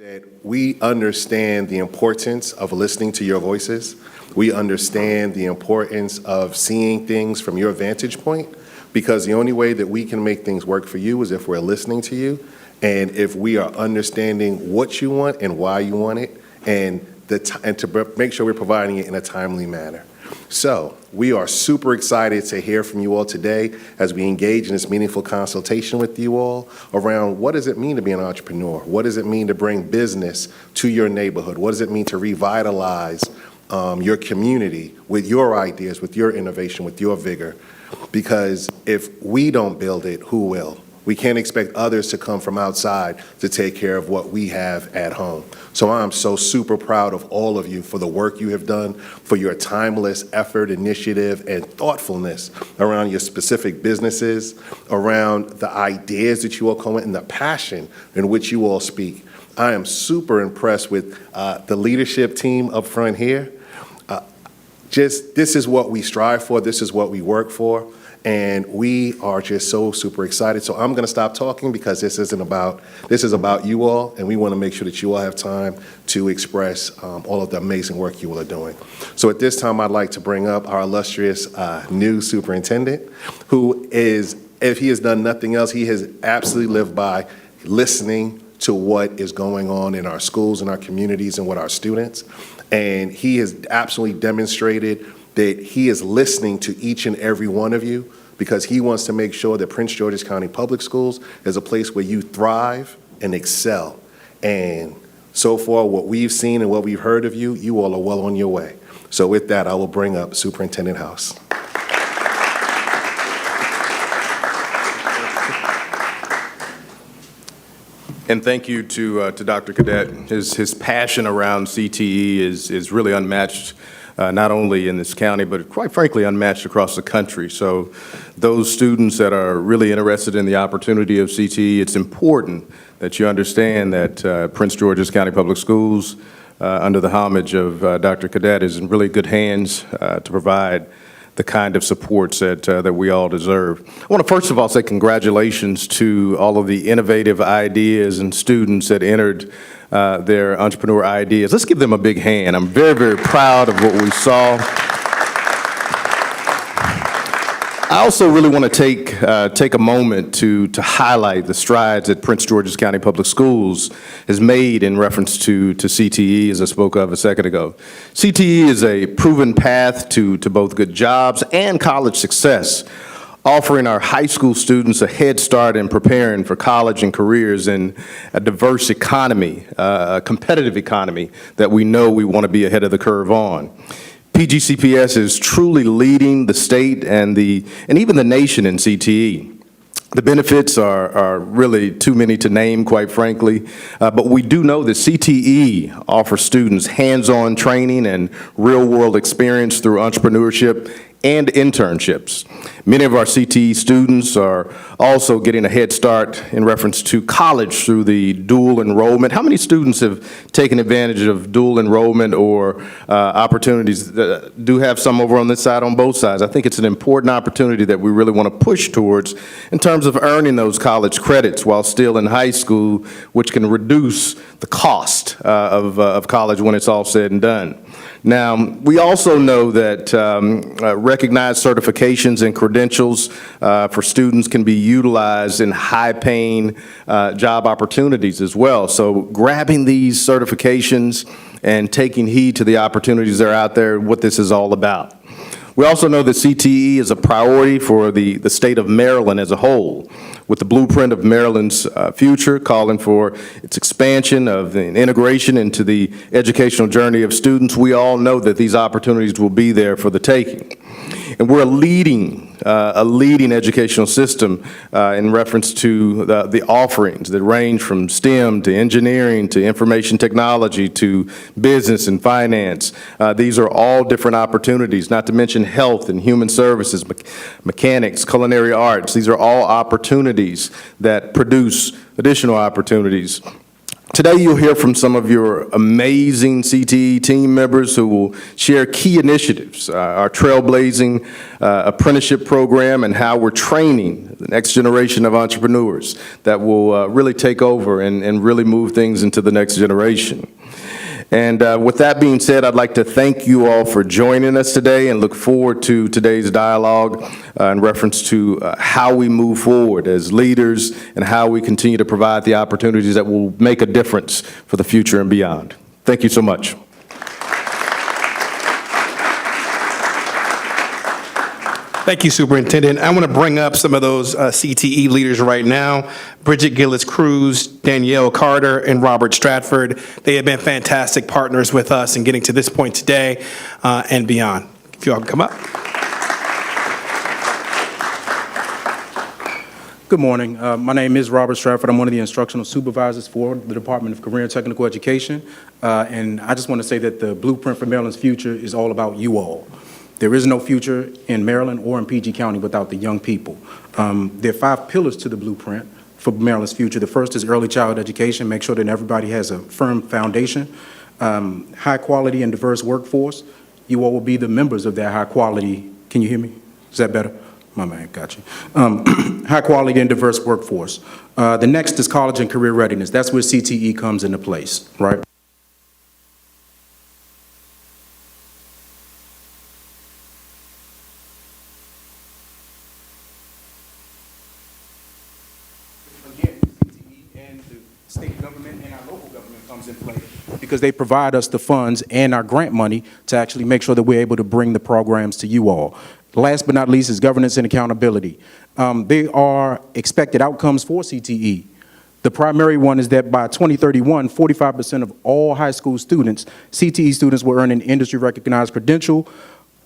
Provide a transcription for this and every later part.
that we understand the importance of listening to your voices. We understand the importance of seeing things from your vantage point, because the only way that we can make things work for you is if we're listening to you and if we are understanding what you want and why you want it, and to make sure we're providing it in a timely manner. So we are super excited to hear from you all today as we engage in this meaningful consultation with you all around what does it mean to be an entrepreneur? What does it mean to bring business to your neighborhood? What does it mean to revitalize your community with your ideas, with your innovation, with your vigor? Because if we don't build it, who will? We can't expect others to come from outside to take care of what we have at home. So I'm so super proud of all of you for the work you have done, for your timeless effort, initiative, and thoughtfulness around your specific businesses, around the ideas that you all come with, and the passion in which you all speak. I am super impressed with the leadership team up front here. This is what we strive for, this is what we work for. And we are just so super excited. So I'm going to stop talking because this is about you all, and we want to make sure that you all have time to express all of the amazing work you all are doing. So at this time, I'd like to bring up our illustrious new superintendent, who is, if he has done nothing else, he has absolutely lived by listening to what is going on in our schools and our communities and with our students. And he has absolutely demonstrated that he is listening to each and every one of you, because he wants to make sure that Prince George's County Public Schools is a place where you thrive and excel. And so far, what we've seen and what we've heard of you, you all are well on your way. So with that, I will bring up Superintendent House. And thank you to Dr. Cadet. His passion around CTE is really unmatched. Not only in this county, but quite frankly, unmatched across the country. So those students that are really interested in the opportunity of CTE, it's important that you understand that Prince George's County Public Schools, under the homage of Dr. Cadet, is in really good hands to provide the kind of supports that we all deserve. I want to first of all say congratulations to all of the innovative ideas and students that entered their entrepreneur ideas. Let's give them a big hand. I'm very, very proud of what we saw. I also really want to take a moment to highlight the strides that Prince George's County Public Schools has made in reference to CTE, as I spoke of a second ago. CTE is a proven path to both good jobs and college success, offering our high school students a head start in preparing for college and careers in a diverse economy, a competitive economy that we know we want to be ahead of the curve on. PGCPS is truly leading the state and even the nation in CTE. The benefits are really too many to name, quite frankly, but we do know that CTE offers students hands-on training and real-world experience through entrepreneurship and internships. Many of our CTE students are also getting a head start in reference to college through the dual enrollment. How many students have taken advantage of dual enrollment or opportunities that do have some over on this side, on both sides? I think it's an important opportunity that we really want to push towards in terms of earning those college credits while still in high school, which can reduce the cost of college when it's all said and done. Now, we also know that recognized certifications and credentials for students can be utilized in high-paying job opportunities as well. So grabbing these certifications and taking heed to the opportunities that are out there, what this is all about. We also know that CTE is a priority for the state of Maryland as a whole, with the blueprint of Maryland's future calling for its expansion of the integration into the educational journey of students. We all know that these opportunities will be there for the taking. And we're a leading educational system in reference to the offerings that range from STEM to engineering to information technology to business and finance. These are all different opportunities, not to mention health and human services, mechanics, culinary arts. These are all opportunities that produce additional opportunities Today, you'll hear from some of your amazing CTE team members who will share key initiatives, our trailblazing apprenticeship program, and how we're training the next generation of entrepreneurs that will really take over and really move things into the next generation. And with that being said, I'd like to thank you all for joining us today and look forward to today's dialogue in reference to how we move forward as leaders and how we continue to provide the opportunities that will make a difference for the future and beyond. Thank you so much. Thank you, Superintendent. I want to bring up some of those CTE leaders right now. Bridget Gillis-Cruz, Danielle Carter, and Robert Stratford. They have been fantastic partners with us in getting to this point today and beyond. If you all can come up. Good morning. My name is Robert Stratford. I'm one of the instructional supervisors for the Department of Career and Technical Education. And I just want to say that the blueprint for Maryland's future is all about you all. There is no future in Maryland or in PG County without the young people. There are 5 pillars to the blueprint for Maryland's future. The first is early child education, make sure that everybody has a firm foundation, high quality and diverse workforce. You all will be the members of that high quality. Can you hear me? Is that better? My man, got you. High quality and diverse workforce. The next is college and career readiness. That's where CTE comes into place, right? State government and our local government comes in play because they provide us the funds and our grant money to actually make sure that we're able to bring the programs to you all. Last but not least is governance and accountability. There are expected outcomes for CTE. The primary one is that by 2031, 45% of all high school students, CTE students, will earn an industry recognized credential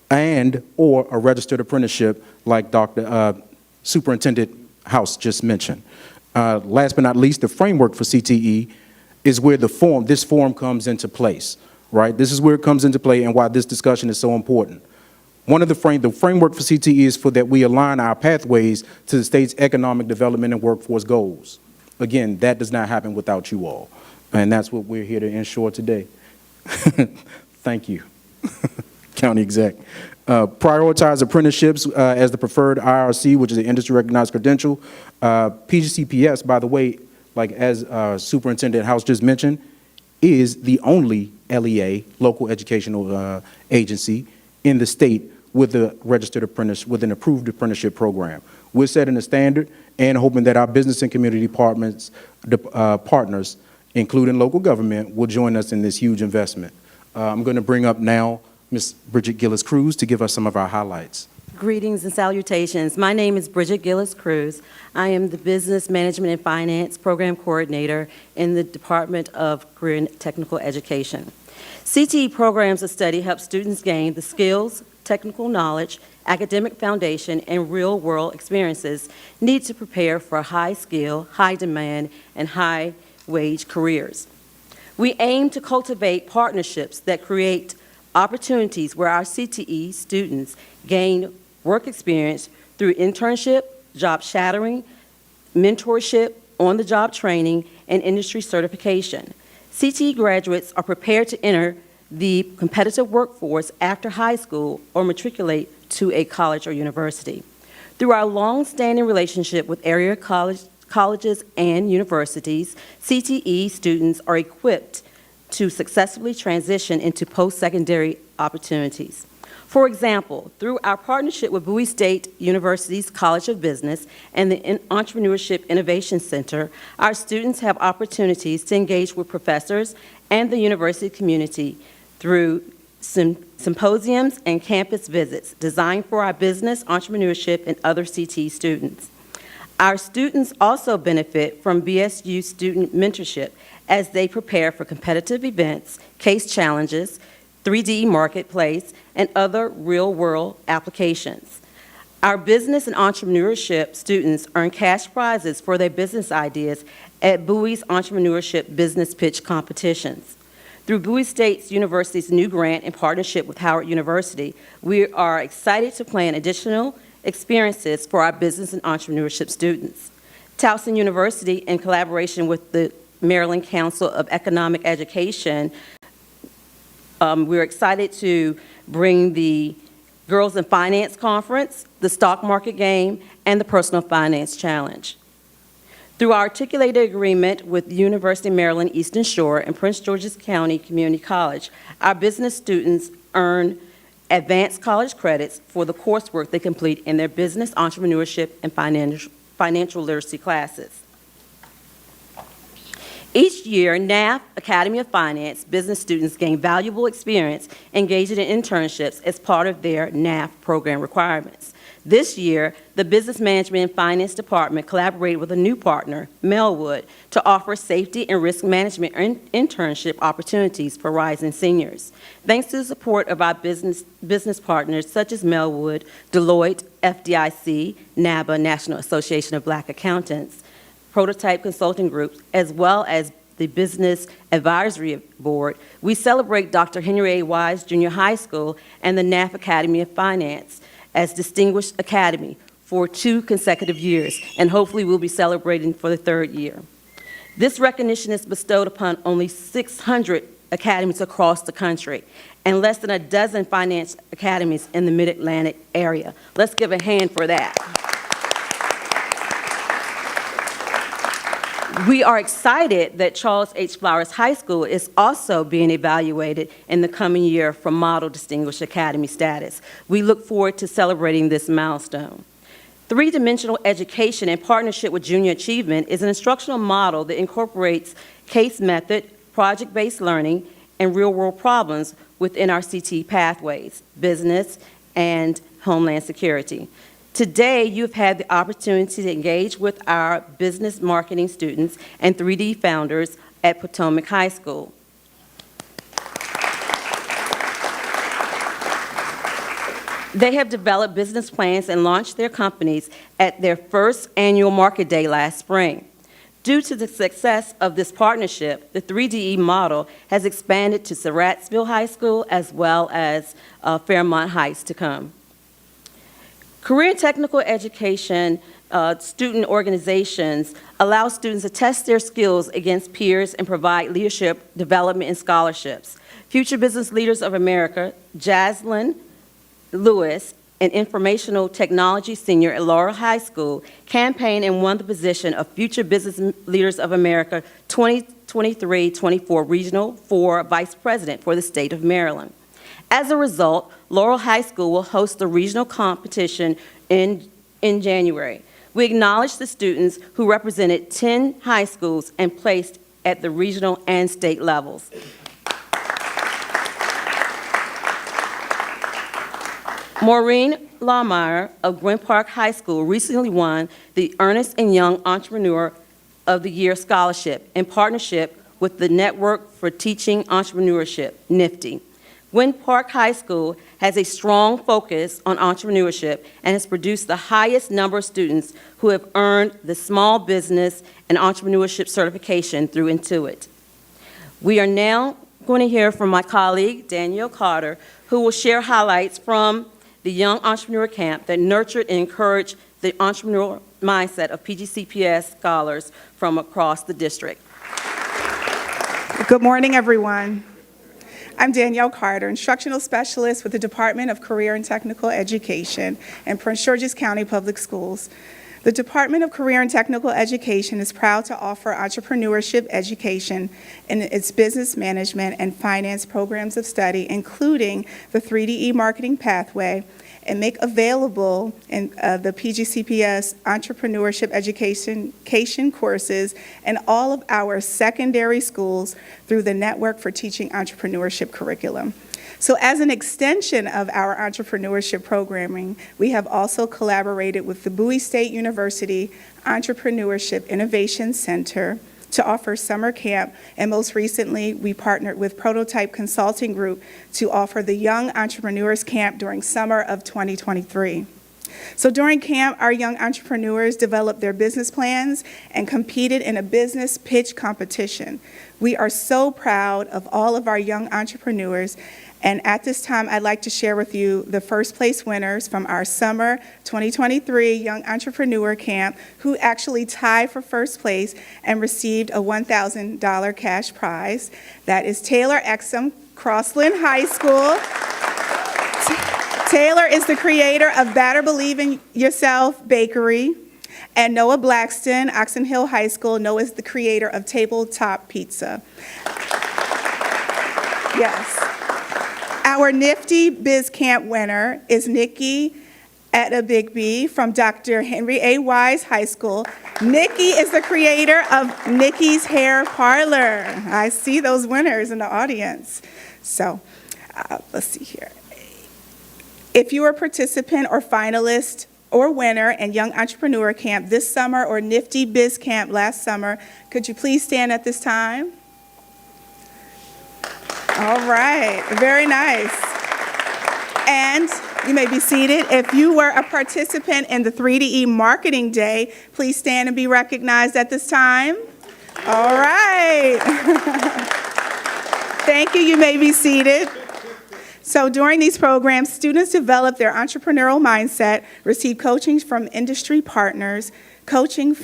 and or a registered apprenticeship like Dr. Superintendent House just mentioned. Last but not least, the framework for CTE is where this form comes into place, right? This is where it comes into play and why this discussion is so important. One of the framework for CTE is for that we align our pathways to the state's economic development and workforce goals. Again, that does not happen without you all, and that's what we're here to ensure today. Thank you, County Exec. Prioritize apprenticeships as the preferred IRC, which is an industry recognized credential. PGCPS, by the way, like as Superintendent House just mentioned, is the only LEA, local educational agency, in the state with a registered apprentice, with an approved apprenticeship program. We're setting a standard and hoping that our business and community partners, including local government, will join us in this huge investment. I'm going to bring up now Ms. Bridget Gillis-Cruz to give us some of our highlights. Greetings and salutations. My name is Bridget Gillis-Cruz. I am the Business Management and Finance Program Coordinator in the Department of Career and Technical Education. CTE programs of study help students gain the skills, technical knowledge, academic foundation, and real-world experiences needed to prepare for high-skill, high-demand, and high-wage careers. We aim to cultivate partnerships that create opportunities where our CTE students gain work experience through internship, job shadowing, mentorship, on-the-job training, and industry certification. CTE graduates are prepared to enter the competitive workforce after high school or matriculate to a college or university. Through our long-standing relationship with area colleges and universities, CTE students are equipped to successfully transition into post-secondary opportunities. For example, through our partnership with Bowie State University's College of Business and the Entrepreneurship Innovation Center, our students have opportunities to engage with professors and the university community through symposiums and campus visits designed for our business, entrepreneurship, and other CTE students. Our students also benefit from BSU student mentorship as they prepare for competitive events, case challenges, 3D marketplace, and other real-world applications. Our business and entrepreneurship students earn cash prizes for their business ideas at Bowie's Entrepreneurship Business Pitch competitions. Through Bowie State University's new grant in partnership with Howard University, we are excited to plan additional experiences for our business and entrepreneurship students. Towson University, in collaboration with the Maryland Council of Economic Education, we're excited to bring the Girls in Finance Conference, the Stock Market Game, and the Personal Finance Challenge. Through our articulated agreement with the University of Maryland Eastern Shore and Prince George's County Community College, our business students earn advanced college credits for the coursework they complete in their business, entrepreneurship, and financial literacy classes. Each year, NAF Academy of Finance business students gain valuable experience engaging in internships as part of their NAF program requirements. This year, the Business Management and Finance Department collaborated with a new partner, Millard, to offer safety and risk management internship opportunities for rising seniors. Thanks to the support of our business partners such as Millard, Deloitte, FDIC, NABA, National Association of Black Accountants, Prototype Consulting Group, as well as the Business Advisory Board, we celebrate Dr. Henry A. Wise Junior High School and the NAF Academy of Finance as Distinguished Academy for 2 consecutive years, and hopefully we'll be celebrating for the 3rd year. This recognition is bestowed upon only 600 academies across the country and less than a dozen finance academies in the Mid-Atlantic area. Let's give a hand for that. We are excited that Charles H. Flowers High School is also being evaluated in the coming year for Model Distinguished Academy status. We look forward to celebrating this milestone. Three-dimensional education in partnership with Junior Achievement is an instructional model that incorporates case method, project-based learning, and real-world problems within our CTE pathways, business, and homeland security. Today, you've had the opportunity to engage with our business marketing students and 3D founders at Potomac High School. They have developed business plans and launched their companies at their first annual market day last spring. Due to the success of this partnership, the 3DE model has expanded to Surrattsville High School as well as Fairmont Heights to come. Career and technical education student organizations allow students to test their skills against peers and provide leadership development and scholarships. Future Business Leaders of America, Jaslyn Lewis, an informational technology senior at Laurel High School, campaigned and won the position of Future Business Leaders of America 2023-24 Regional 4 Vice President for the state of Maryland. As a result, Laurel High School will host the regional competition in January. We acknowledge the students who represented 10 high schools and placed at the regional and state levels. Maureen Lawmeyer of Gwynn Park High School recently won the Ernest & Young Entrepreneur of the Year Scholarship in partnership with the Network for Teaching Entrepreneurship, NIFTY. Gwynn Park High School has a strong focus on entrepreneurship and has produced the highest number of students who have earned the Small Business and Entrepreneurship certification through Intuit. We are now going to hear from my colleague, Danielle Carter, who will share highlights from the Young Entrepreneur Camp that nurtured and encouraged the entrepreneurial mindset of PGCPS scholars from across the district. Good morning, everyone. I'm Danielle Carter, Instructional Specialist with the Department of Career and Technical Education in Prince George's County Public Schools. The Department of Career and Technical Education is proud to offer entrepreneurship education in its business management and finance programs of study, including the 3DE marketing pathway, and make available in the PGCPS entrepreneurship education courses in all of our secondary schools through the Network for Teaching Entrepreneurship curriculum. So as an extension of our entrepreneurship programming, we have also collaborated with the Bowie State University Entrepreneurship Innovation Center to offer summer camp, and most recently, we partnered with Prototype Consulting Group to offer the Young Entrepreneurs Camp during summer of 2023. So during camp, our young entrepreneurs developed their business plans and competed in a business pitch competition. We are so proud of all of our young entrepreneurs And at this time, I'd like to share with you the first place winners from our summer 2023 Young Entrepreneur Camp, who actually tied for first place and received a $1,000 cash prize. That is Taylor Exum, Crossland High School. Taylor is the creator of Better Believe in Yourself Bakery. And Noah Blackston, Oxon Hill High School. Noah is the creator of Tabletop Pizza. Yes. Our Nifty Biz Camp winner is Nikki Etta Bigby from Dr. Henry A. Wise High School. Nikki is the creator of Nikki's Hair Parlor. I see those winners in the audience. So let's see here. If you are a participant or finalist or winner in Young Entrepreneur Camp this summer or Nifty Biz Camp last summer, could you please stand at this time? All right, very nice. And you may be seated. If you were a participant in the 3DE Marketing Day, please stand and be recognized at this time. All right. Thank you. You may be seated. So during these programs, students develop their entrepreneurial mindset, receive coaching from industry partners, created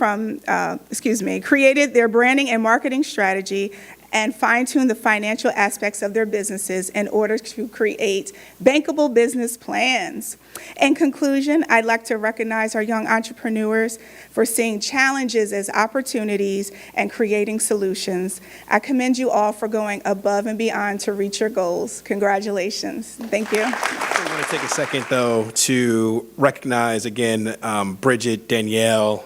their branding and marketing strategy, and fine-tune the financial aspects of their businesses in order to create bankable business plans. In conclusion, I'd like to recognize our young entrepreneurs for seeing challenges as opportunities and creating solutions. I commend you all for going above and beyond to reach your goals. Congratulations. Thank you. I want to take a second, though, to recognize again Bridget, Danielle,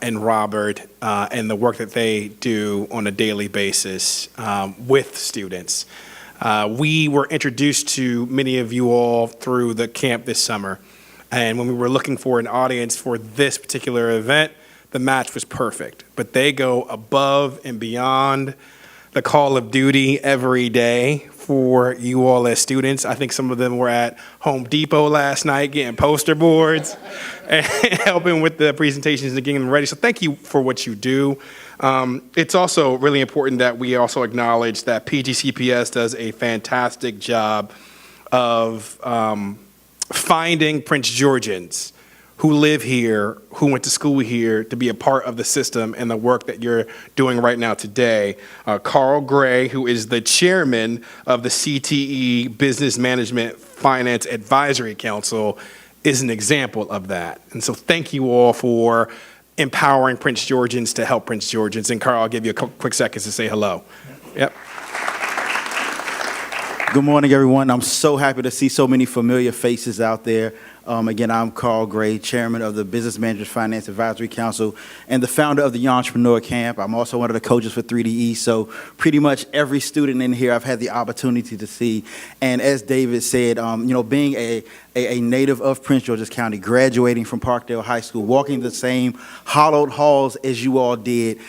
and Robert, and the work that they do on a daily basis with students. We were introduced to many of you all through the camp this summer, and when we were looking for an audience for this particular event, the match was perfect. But they go above and beyond the call of duty every day for you all as students. I think some of them were at Home Depot last night getting poster boards and helping with the presentations and getting them ready. So thank you for what you do. It's also really important that we also acknowledge that PGCPS does a fantastic job of finding Prince Georgians who live here, who went to school here, to be a part of the system and the work that you're doing right now today. Carl Gray, who is the chairman of the CTE Business Management Finance Advisory Council, is an example of that. And so thank you all for empowering Prince Georgians to help Prince Georgians. And Carl, I'll give you a quick second to say hello. Yep. Good morning, everyone. I'm so happy to see so many familiar faces out there. Again, I'm Carl Gray, chairman of the Business Management Finance Advisory Council and the founder of the Young Entrepreneur Camp. I'm also one of the coaches for 3DE, so pretty much every student in here I've had the opportunity to see. And as David said, being a native of Prince George's County, graduating from Parkdale High School, walking the same hallowed halls as you all did,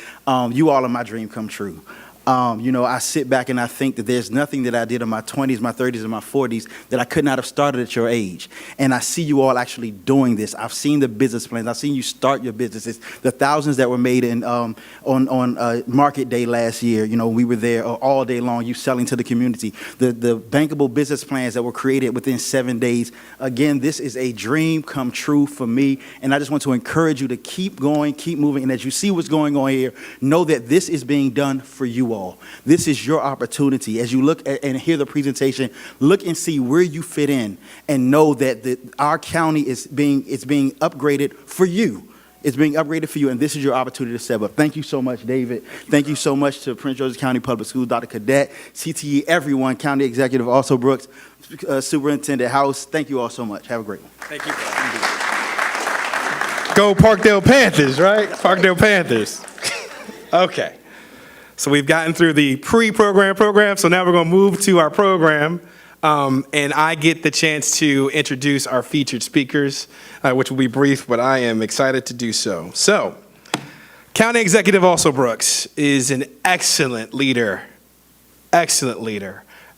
you all are my dream come true. I sit back and I think that there's nothing that I did in my 20s, my 30s, and my 40s that I could not have started at your age. And I see you all actually doing this. I've seen the business plans. I've seen you start your businesses. The thousands that were made on Market Day last year. We were there all day long, you selling to the community. The bankable business plans that were created within 7 days. Again, this is a dream come true for me. And I just want to encourage you to keep going, keep moving. And as you see what's going on here, know that this is being done for you all. This is your opportunity. As you look at and hear the presentation, look and see where you fit in and know that our county is being upgraded for you. It's being upgraded for you, and this is your opportunity to step up. Thank you so much, David. Thank you so much to Prince George's County Public Schools, Dr. Cadet, CTE, everyone, County Executive Alsobrooks, Superintendent House. Thank you all so much. Have a great one. Thank you. Go Parkdale Panthers, right? Parkdale Panthers. Okay. So we've gotten through the program, so now we're going to move to our program, and I get the chance to introduce our featured speakers, which will be brief, but I am excited to do so. So, County Executive Alsobrooks is an excellent leader,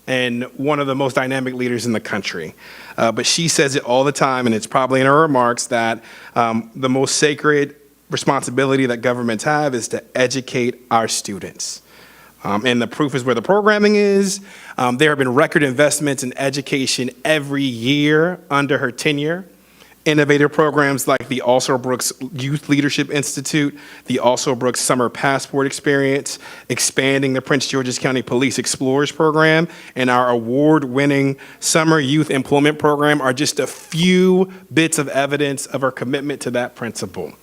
and one of the most dynamic leaders in the country. But she says it all the time, and it's probably in her remarks, that the most sacred responsibility that governments have is to educate our students. And the proof is where the programming is. There have been record investments in education every year under her tenure. Innovative programs like the Alsobrooks Youth Leadership Institute, the Alsobrooks Summer Passport Experience, expanding the Prince George's County Police Explorers Program, and our award-winning Summer Youth Employment Program are just a few bits of evidence of our commitment to that principle.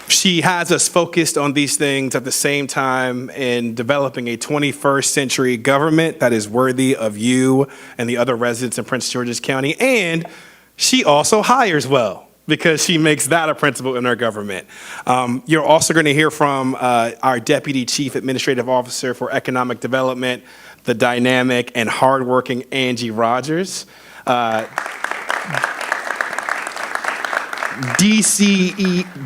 She has us focused on these things at the same time in developing a 21st century government that is worthy of you and the other residents in Prince George's County. And she also hires well, because she makes that a principle in our government. You're also going to hear from our Deputy Chief Administrative Officer for Economic Development, the dynamic and hardworking Angie Rodgers.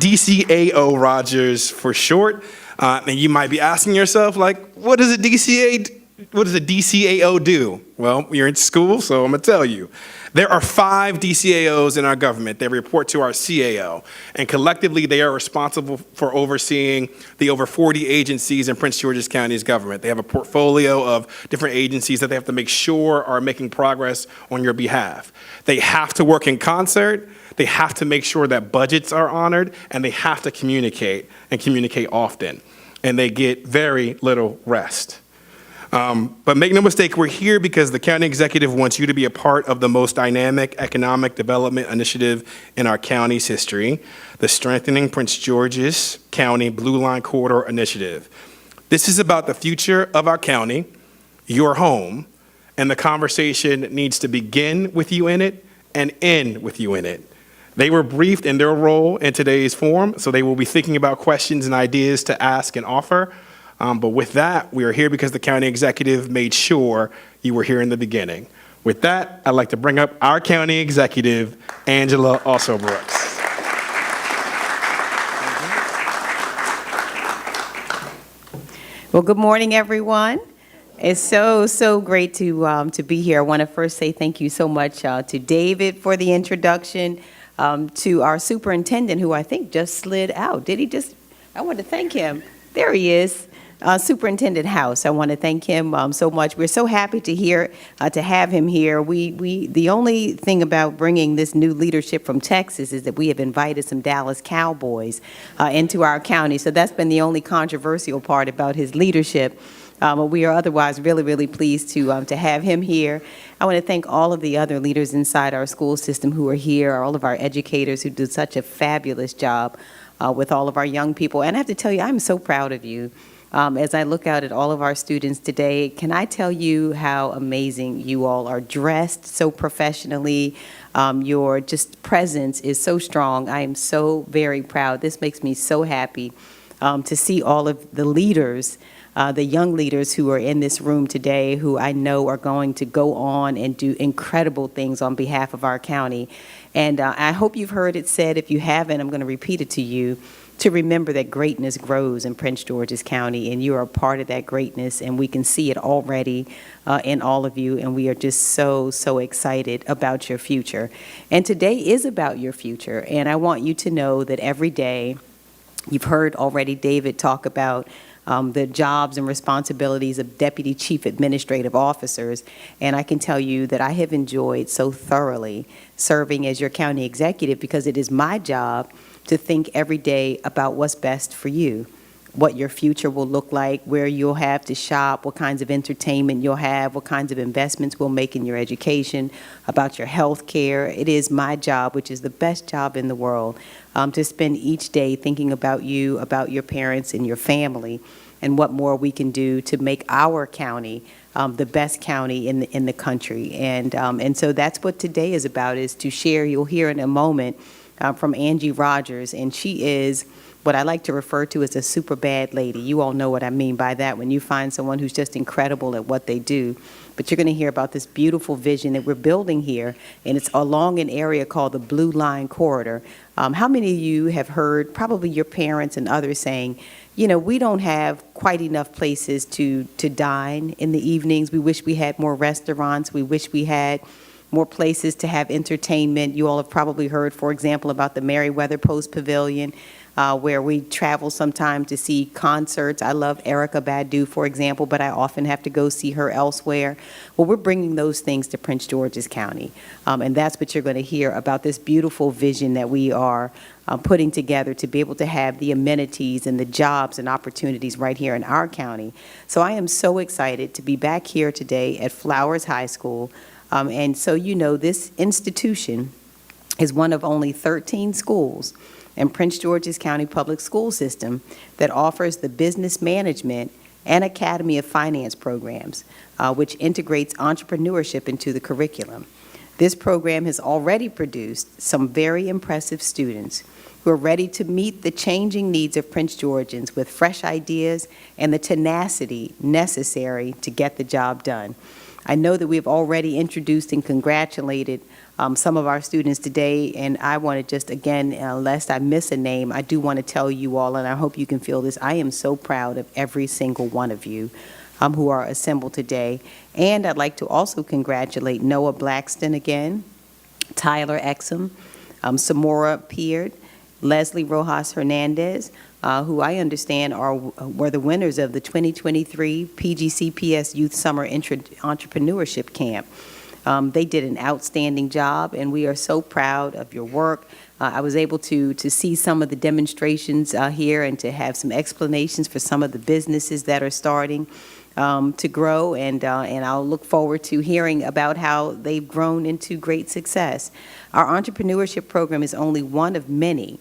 DCAO Rodgers for short. And you might be asking yourself, like, what does a DCAO do? Well, you're in school, so I'm gonna tell you. There are 5 DCAOs in our government. They report to our CAO, and collectively they are responsible for overseeing the over 40 agencies in Prince George's County's government. They have a portfolio of different agencies that they have to make sure are making progress on your behalf. They have to work in concert. They have to make sure that budgets are honored, and they have to communicate, and communicate often. And they get very little rest. But make no mistake, we're here because the county executive wants you to be a part of the most dynamic economic development initiative in our county's history, the Strengthening Prince George's County Blue Line Corridor Initiative. This is about the future of our county, your home, and the conversation needs to begin with you in it and end with you in it. They were briefed in their role in today's forum, so they will be thinking about questions and ideas to ask and offer. But with that, we are here because the county executive made sure you were here in the beginning. With that, I'd like to bring up our county executive, Angela Alsobrooks. Well, good morning, everyone. It's so great to be here. I want to first say thank you so much to David for the introduction, to our superintendent, who I think just slid out. Did he just? I want to thank him. There he is. Superintendent House. I want to thank him so much. We're so happy to have him here. The only thing about bringing this new leadership from Texas is that we have invited some Dallas Cowboys into our county. So that's been the only controversial part about his leadership. But we are otherwise really pleased to have him here. I want to thank all of the other leaders inside our school system who are here, all of our educators who do such a fabulous job with all of our young people. And I have to tell you, I'm so proud of you. As I look out at all of our students today, can I tell you how amazing you all are dressed so professionally? Your just presence is so strong. I am so very proud. This makes me so happy to see all of the leaders, the young leaders who are in this room today, who I know are going to go on and do incredible things on behalf of our county. And I hope you've heard it said. If you haven't, I'm going to repeat it to you, to remember that greatness grows in Prince George's County, and you are a part of that greatness, and we can see it already in all of you, and we are just so excited about your future. And today is about your future, and I want you to know that every day, you've heard already David talk about the jobs and responsibilities of Deputy Chief Administrative Officers, and I can tell you that I have enjoyed so thoroughly serving as your county executive, because it is my job to think every day about what's best for you, what your future will look like, where you'll have to shop, what kinds of entertainment you'll have, what kinds of investments we'll make in your education, about your health care. It is my job, which is the best job in the world, to spend each day thinking about you, about your parents and your family, and what more we can do to make our county the best county in the country. And so that's what today is about, is to share. You'll hear in a moment from Angie Rodgers, and she is what I like to refer to as a super bad lady. You all know what I mean by that, when you find someone who's just incredible at what they do. But you're going to hear about this beautiful vision that we're building here, and it's along an area called the Blue Line Corridor. How many of you have heard, probably your parents and others, saying, you know, we don't have quite enough places to dine in the evenings. We wish we had more restaurants. We wish we had more places to have entertainment. You all have probably heard, for example, about the Merriweather Post Pavilion, where we travel sometime to see concerts. I love Erykah Badu, for example, but I often have to go see her elsewhere. Well, we're bringing those things to Prince George's County, and that's what you're going to hear about this beautiful vision that we are putting together to be able to have the amenities and the jobs and opportunities right here in our county. So I am so excited to be back here today at Flowers High School. And so you know, this institution is one of only 13 schools in Prince George's County Public School System that offers the business management and Academy of Finance programs, which integrates entrepreneurship into the curriculum. This program has already produced some very impressive students who are ready to meet the changing needs of Prince Georgians with fresh ideas and the tenacity necessary to get the job done. I know that we've already introduced and congratulated some of our students today, and I want to just, again, lest I miss a name, I do want to tell you all, and I hope you can feel this, I am so proud of every single one of you who are assembled today. And I'd like to also congratulate Noah Blackston again, Tyler Exum, Samora Peard, Leslie Rojas Hernandez, who I understand were the winners of the 2023 PGCPS Youth Summer Entrepreneurship Camp. They did an outstanding job, and we are so proud of your work. I was able to see some of the demonstrations here and to have some explanations for some of the businesses that are starting to grow, and I'll look forward to hearing about how they've grown into great success. Our entrepreneurship program is only one of many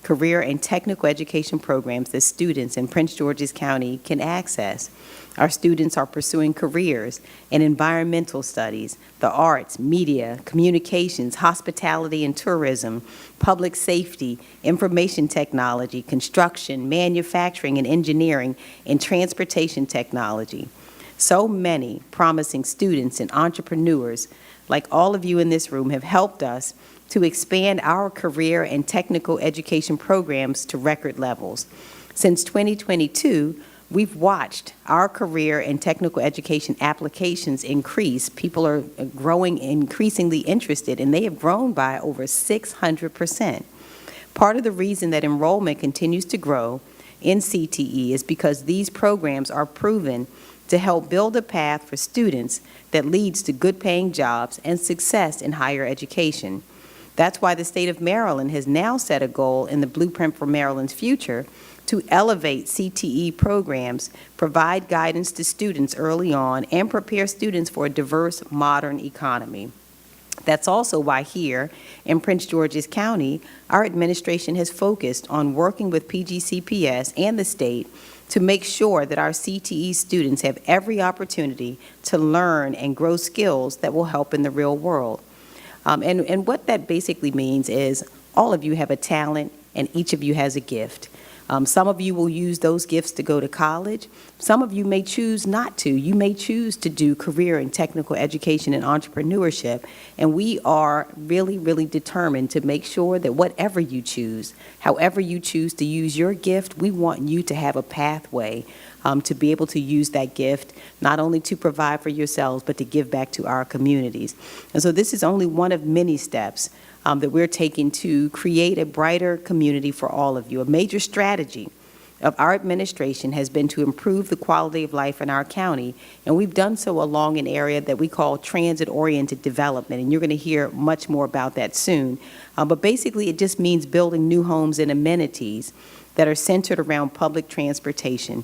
career and technical education programs that students in Prince George's County can access. Our students are pursuing careers in environmental studies, the arts, media, communications, hospitality and tourism, public safety, information technology, construction, manufacturing and engineering, and transportation technology. So many promising students and entrepreneurs, like all of you in this room, have helped us to expand our career and technical education programs to record levels. Since 2022, we've watched our career and technical education applications increase. People are growing increasingly interested, and they have grown by over 600%. Part of the reason that enrollment continues to grow in CTE is because these programs are proven to help build a path for students that leads to good-paying jobs and success in higher education. That's why the state of Maryland has now set a goal in the Blueprint for Maryland's Future to elevate CTE programs, provide guidance to students early on, and prepare students for a diverse, modern economy. That's also why here in Prince George's County, our administration has focused on working with PGCPS and the state to make sure that our CTE students have every opportunity to learn and grow skills that will help in the real world. And what that basically means is all of you have a talent and each of you has a gift. Some of you will use those gifts to go to college. Some of you may choose not to. You may choose to do career and technical education and entrepreneurship. And we are really, really determined to make sure that whatever you choose, however you choose to use your gift, we want you to have a pathway to be able to use that gift, not only to provide for yourselves, but to give back to our communities. And so this is only one of many steps that we're taking to create a brighter community for all of you. A major strategy of our administration has been to improve the quality of life in our county, and we've done so along an area that we call transit-oriented development, and you're going to hear much more about that soon. But basically, it just means building new homes and amenities that are centered around public transportation.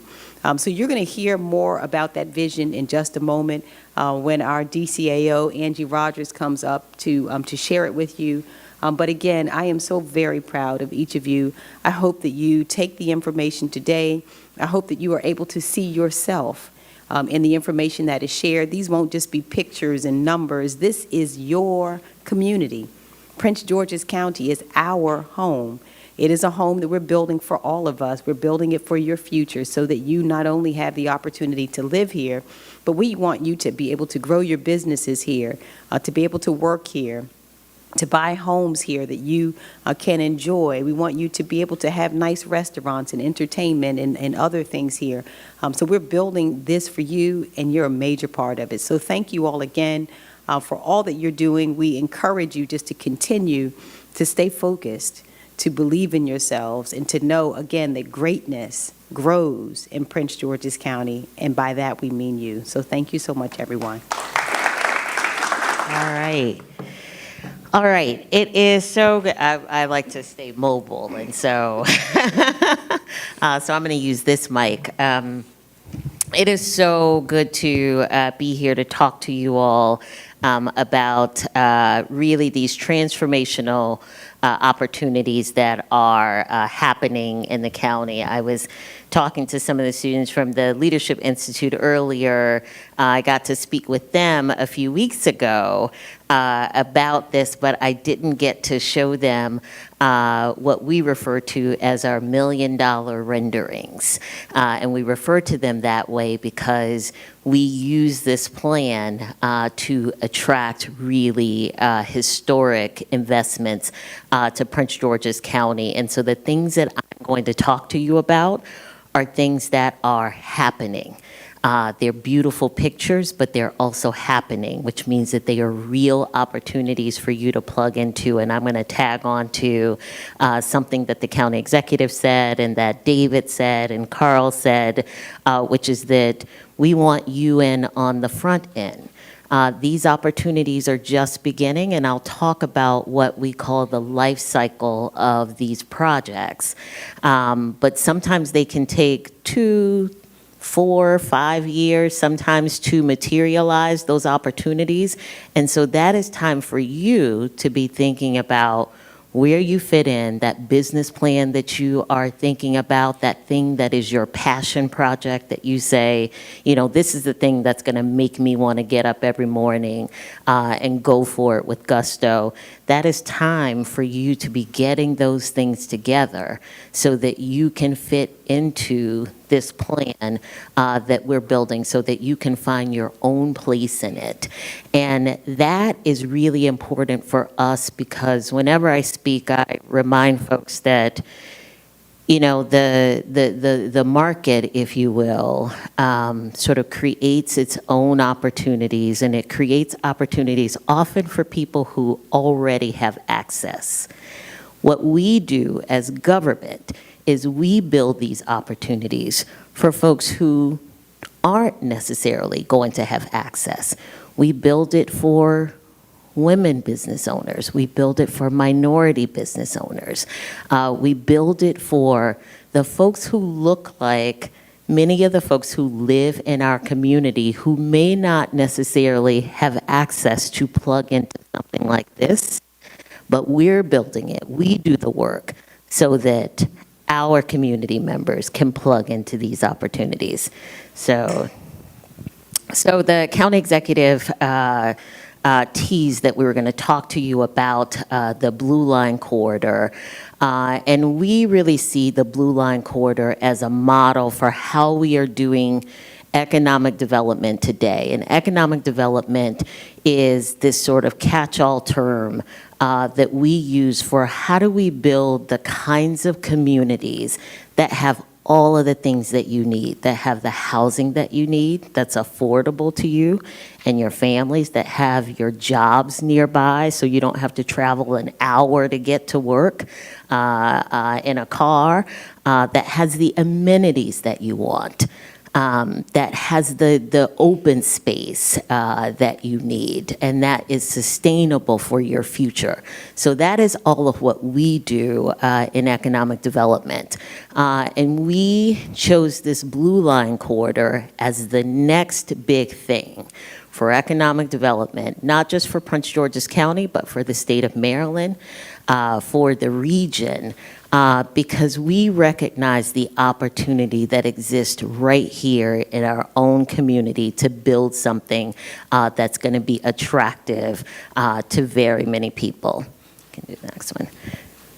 So you're going to hear more about that vision in just a moment when our DCAO, Angie Rodgers, comes up to share it with you. But again, I am so very proud of each of you. I hope that you take the information today. I hope that you are able to see yourself in the information that is shared. These won't just be pictures and numbers. This is your community. Prince George's County is our home. It is a home that we're building for all of us. We're building it for your future so that you not only have the opportunity to live here, but we want you to be able to grow your businesses here, to be able to work here, to buy homes here that you can enjoy. We want you to be able to have nice restaurants and entertainment and other things here. So we're building this for you, and you're a major part of it. So thank you all again for all that you're doing. We encourage you just to continue to stay focused, to believe in yourselves, and to know, again, that greatness grows in Prince George's County, and by that we mean you. So thank you so much, everyone. All right. All right. It is so good. I like to stay mobile, and so so I'm going to use this mic. It is so good to be here to talk to you all about really these transformational opportunities that are happening in the county. I was talking to some of the students from the Leadership Institute earlier. I got to speak with them a few weeks ago about this, but I didn't get to show them what we refer to as our $1 million renderings. And we refer to them that way because we use this plan to attract really historic investments to Prince George's County. And so the things that I'm going to talk to you about are things that are happening. They're beautiful pictures, but they're also happening, which means that they are real opportunities for you to plug into. And I'm going to tag on to something that the county executive said and that David said and Carl said, which is that we want you in on the front end. These opportunities are just beginning, and I'll talk about what we call the life cycle of these projects. But sometimes they can take 2, 4, 5 years, sometimes to materialize those opportunities. And so that is time for you to be thinking about where you fit in, that business plan that you are thinking about, that thing that is your passion project that you say, you know, this is the thing that's going to make me want to get up every morning and go for it with gusto. That is time for you to be getting those things together so that you can fit into this plan that we're building so that you can find your own place in it. And that is really important for us because whenever I speak, I remind folks that, you know, the market, if you will, sort of creates its own opportunities, and it creates opportunities often for people who already have access. What we do as government is we build these opportunities for folks who aren't necessarily going to have access. We build it for women business owners. We build it for minority business owners. We build it for the folks who look like many of the folks who live in our community who may not necessarily have access to plug into something like this, but we're building it. We do the work so that our community members can plug into these opportunities. So the county executive teased that we were going to talk to you about the Blue Line Corridor. And we really see the Blue Line Corridor as a model for how we are doing economic development today. And economic development is this sort of catch-all term that we use for how do we build the kinds of communities that have all of the things that you need, that have the housing that you need, that's affordable to you and your families, that have your jobs nearby so you don't have to travel an hour to get to work in a car, that has the amenities that you want. That has the open space that you need, and that is sustainable for your future. So that is all of what we do in economic development. And we chose this Blue Line Corridor as the next big thing for economic development, not just for Prince George's County, but for the state of Maryland, for the region. Because we recognize the opportunity that exists right here in our own community to build something that's going to be attractive to very many people. Can do the next one.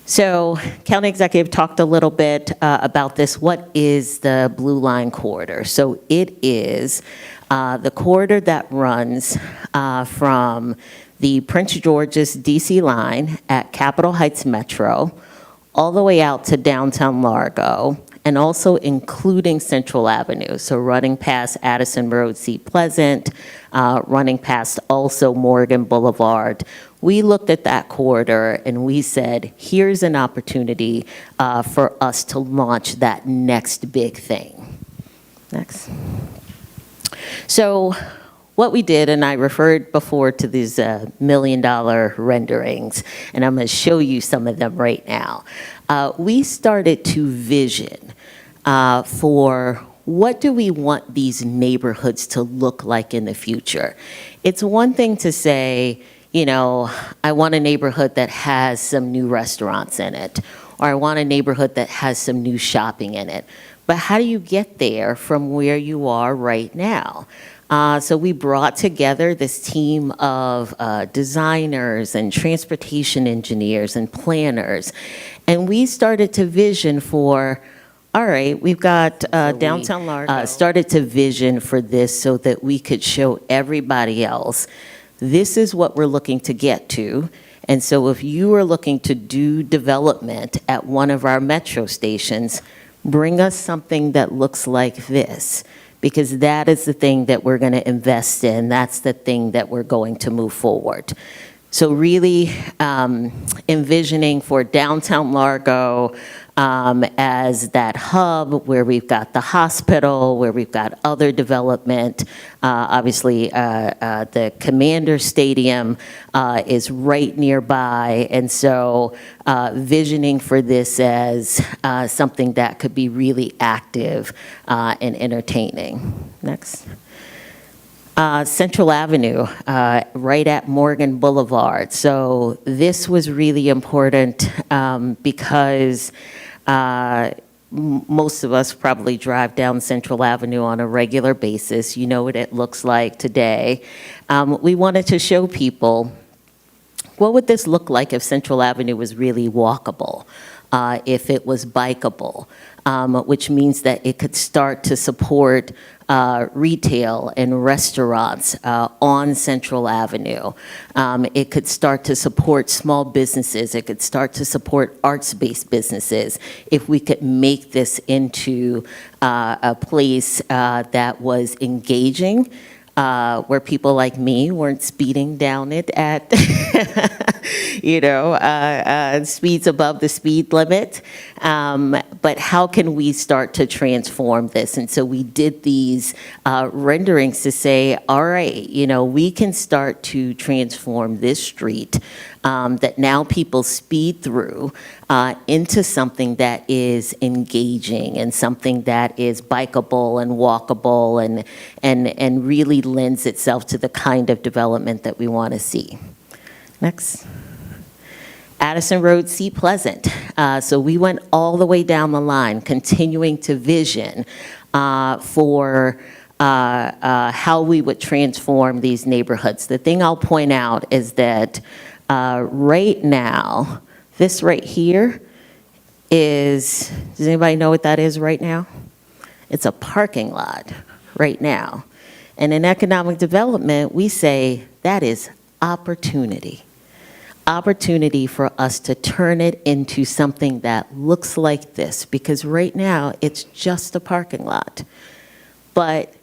So, County Executive talked a little bit about this. What is the Blue Line Corridor? So it is the corridor that runs from the Prince George's DC line at Capitol Heights Metro all the way out to downtown Largo and also including Central Avenue. So running past Addison Road, Seat Pleasant, running past also Morgan Boulevard. We looked at that corridor and we said, here's an opportunity for us to launch that next big thing. Next. So what we did, and I referred before to these $1 million renderings, and I'm going to show you some of them right now. We started to vision for what do we want these neighborhoods to look like in the future. It's one thing to say, you know, I want a neighborhood that has some new restaurants in it, or I want a neighborhood that has some new shopping in it. But how do you get there from where you are right now? So we brought together this team of designers and transportation engineers and planners, and we started to vision for, all right, we've got downtown Largo. Started to vision for this so that we could show everybody else, this is what we're looking to get to. And so if you are looking to do development at one of our metro stations, bring us something that looks like this, because that is the thing that we're going to invest in. That's the thing that we're going to move forward. So really envisioning for downtown Largo as that hub where we've got the hospital, where we've got other development. Obviously, the Commander Stadium is right nearby, and so visioning for this as something that could be really active and entertaining. Next. Central Avenue, right at Morgan Boulevard. So this was really important because most of us probably drive down Central Avenue on a regular basis. You know what it looks like today. We wanted to show people, what would this look like if Central Avenue was really walkable, if it was bikeable, which means that it could start to support retail and restaurants on Central Avenue. It could start to support small businesses. It could start to support arts-based businesses if we could make this into a place that was engaging, where people like me weren't speeding down it at, speeds above the speed limit. But how can we start to transform this? And so we did these renderings to say, all right, we can start to transform this street that now people speed through into something that is engaging and something that is bikeable and walkable and really lends itself to the kind of development that we want to see. Next. Addison Road, Seat Pleasant. So we went all the way down the line, continuing to vision for how we would transform these neighborhoods. The thing I'll point out is that right now, this right here does anybody know what that is right now? It's a parking lot right now. And in economic development, we say that is opportunity. Opportunity for us to turn it into something that looks like this, because right now it's just a parking lot. But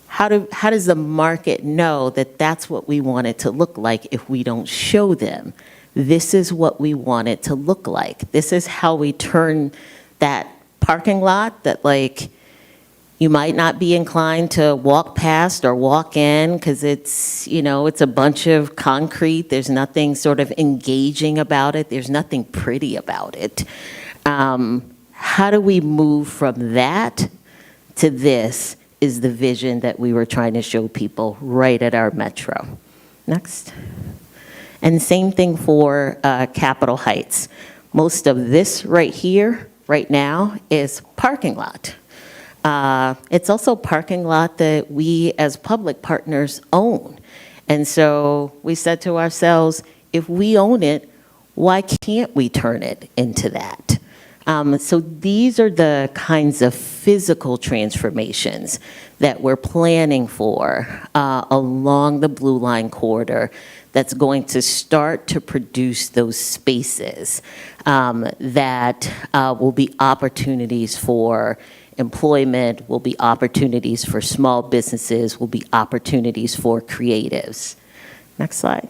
how does the market know that that's what we want it to look like if we don't show them? This is what we want it to look like. This is how we turn that parking lot that you might not be inclined to walk past or walk in because it's a bunch of concrete. There's nothing sort of engaging about it. There's nothing pretty about it. How do we move from that to this is the vision that we were trying to show people right at our metro. Next. And same thing for Capitol Heights. Most of this right here, right now, is parking lot. It's also parking lot that we as public partners own. And so we said to ourselves, if we own it, why can't we turn it into that? So these are the kinds of physical transformations that we're planning for along the Blue Line corridor that's going to start to produce those spaces that will be opportunities for employment, will be opportunities for small businesses, will be opportunities for creatives. Next slide.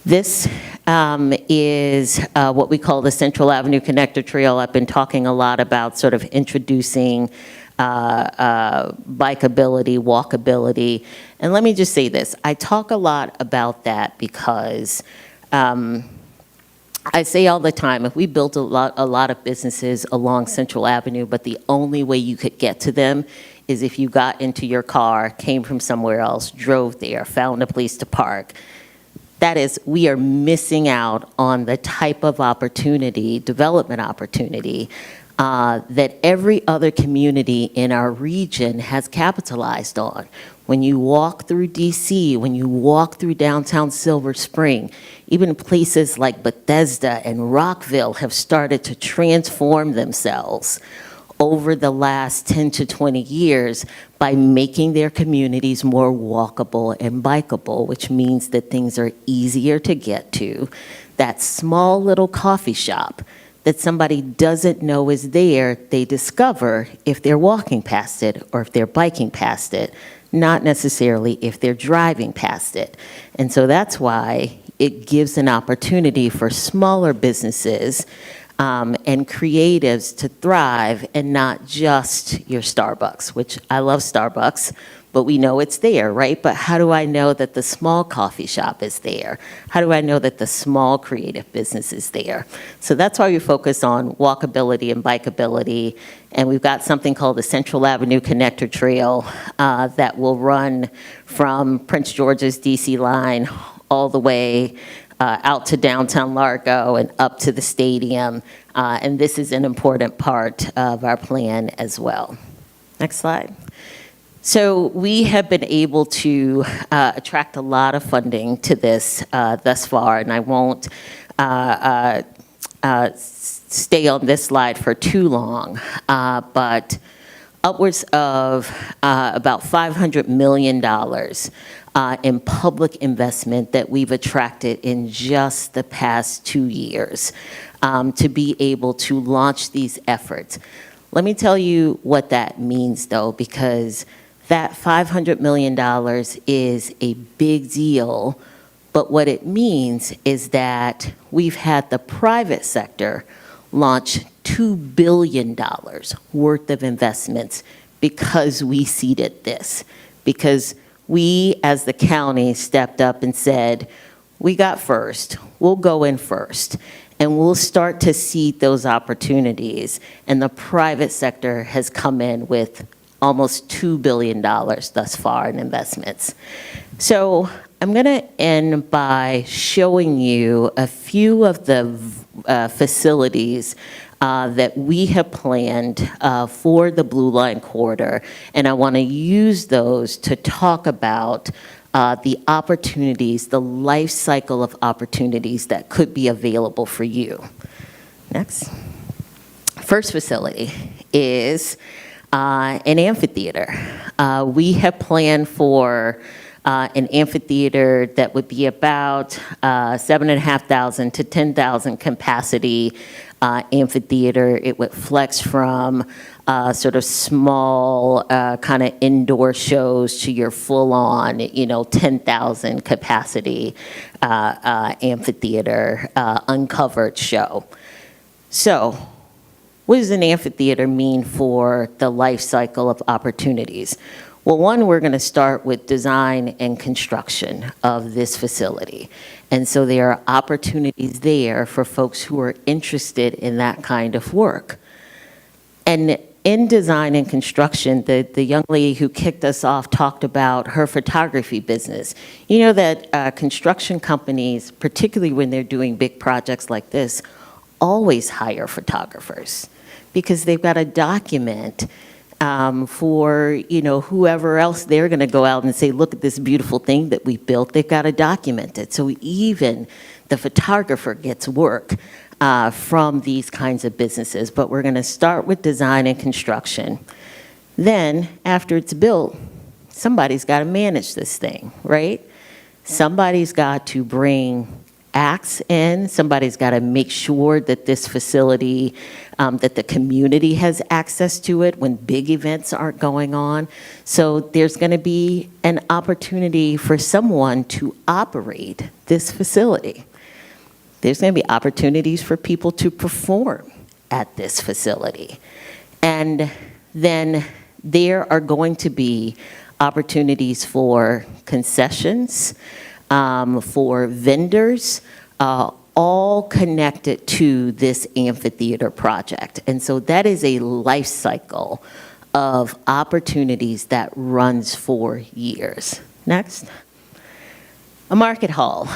This is what we call the Central Avenue Connector Trail. I've been talking a lot about sort of introducing bikeability, walkability. And let me just say this. I talk a lot about that because I say all the time, if we built a lot of businesses along Central Avenue, but the only way you could get to them is if you got into your car, came from somewhere else, drove there, found a place to park, that is, we are missing out on the type of opportunity, development opportunity, that every other community in our region has capitalized on. When you walk through DC, when you walk through downtown Silver Spring, even places like Bethesda and Rockville have started to transform themselves over the last 10 to 20 years by making their communities more walkable and bikeable, which means that things are easier to get to. That small little coffee shop that somebody doesn't know is there, they discover if they're walking past it or if they're biking past it, not necessarily if they're driving past it. And so that's why it gives an opportunity for smaller businesses and creatives to thrive, and not just your Starbucks, which I love Starbucks, but we know it's there, right? But how do I know that the small coffee shop is there? How do I know that the small creative business is there? So that's why we focus on walkability and bikeability, and we've got something called the Central Avenue Connector Trail that will run from Prince George's DC line all the way out to downtown Largo and up to the stadium. And this is an important part of our plan as well. Next slide. So we have been able to attract a lot of funding to this thus far, and I won't stay on this slide for too long, but upwards of about $500 million in public investment that we've attracted in just the past 2 years to be able to launch these efforts. Let me tell you what that means, though, because that $500 million is a big deal, but what it means is that we've had the private sector launch $2 billion worth of investments because we seeded this, because we as the county stepped up and said, we got first, we'll go in first, and we'll start to seed those opportunities, and the private sector has come in with almost $2 billion thus far in investments. So I'm going to end by showing you a few of the facilities that we have planned for the Blue Line corridor, and I want to use those to talk about the opportunities, the life cycle of opportunities that could be available for you. Next. First facility is an amphitheater. We have planned for an amphitheater that would be about 7,500 to 10,000 capacity amphitheater. It would flex from sort of small kind of indoor shows to your full-on, 10,000 capacity amphitheater uncovered show. So what does an amphitheater mean for the life cycle of opportunities? Well, one, we're going to start with design and construction of this facility. And so there are opportunities there for folks who are interested in that kind of work. And in design and construction, the young lady who kicked us off talked about her photography business. You know that construction companies, particularly when they're doing big projects like this, always hire photographers because they've got to document for whoever else they're going to go out and say, look at this beautiful thing that we built. They've got to document it. So even the photographer gets work from these kinds of businesses. But we're going to start with design and construction. Then, after it's built, somebody's got to manage this thing, right? Somebody's got to bring acts in. Somebody's got to make sure that this facility, that the community has access to it when big events aren't going on. So there's going to be an opportunity for someone to operate this facility. There's going to be opportunities for people to perform at this facility. And then there are going to be opportunities for concessions, for vendors, all connected to this amphitheater project. And so that is a life cycle of opportunities that runs for years. Next. A market hall.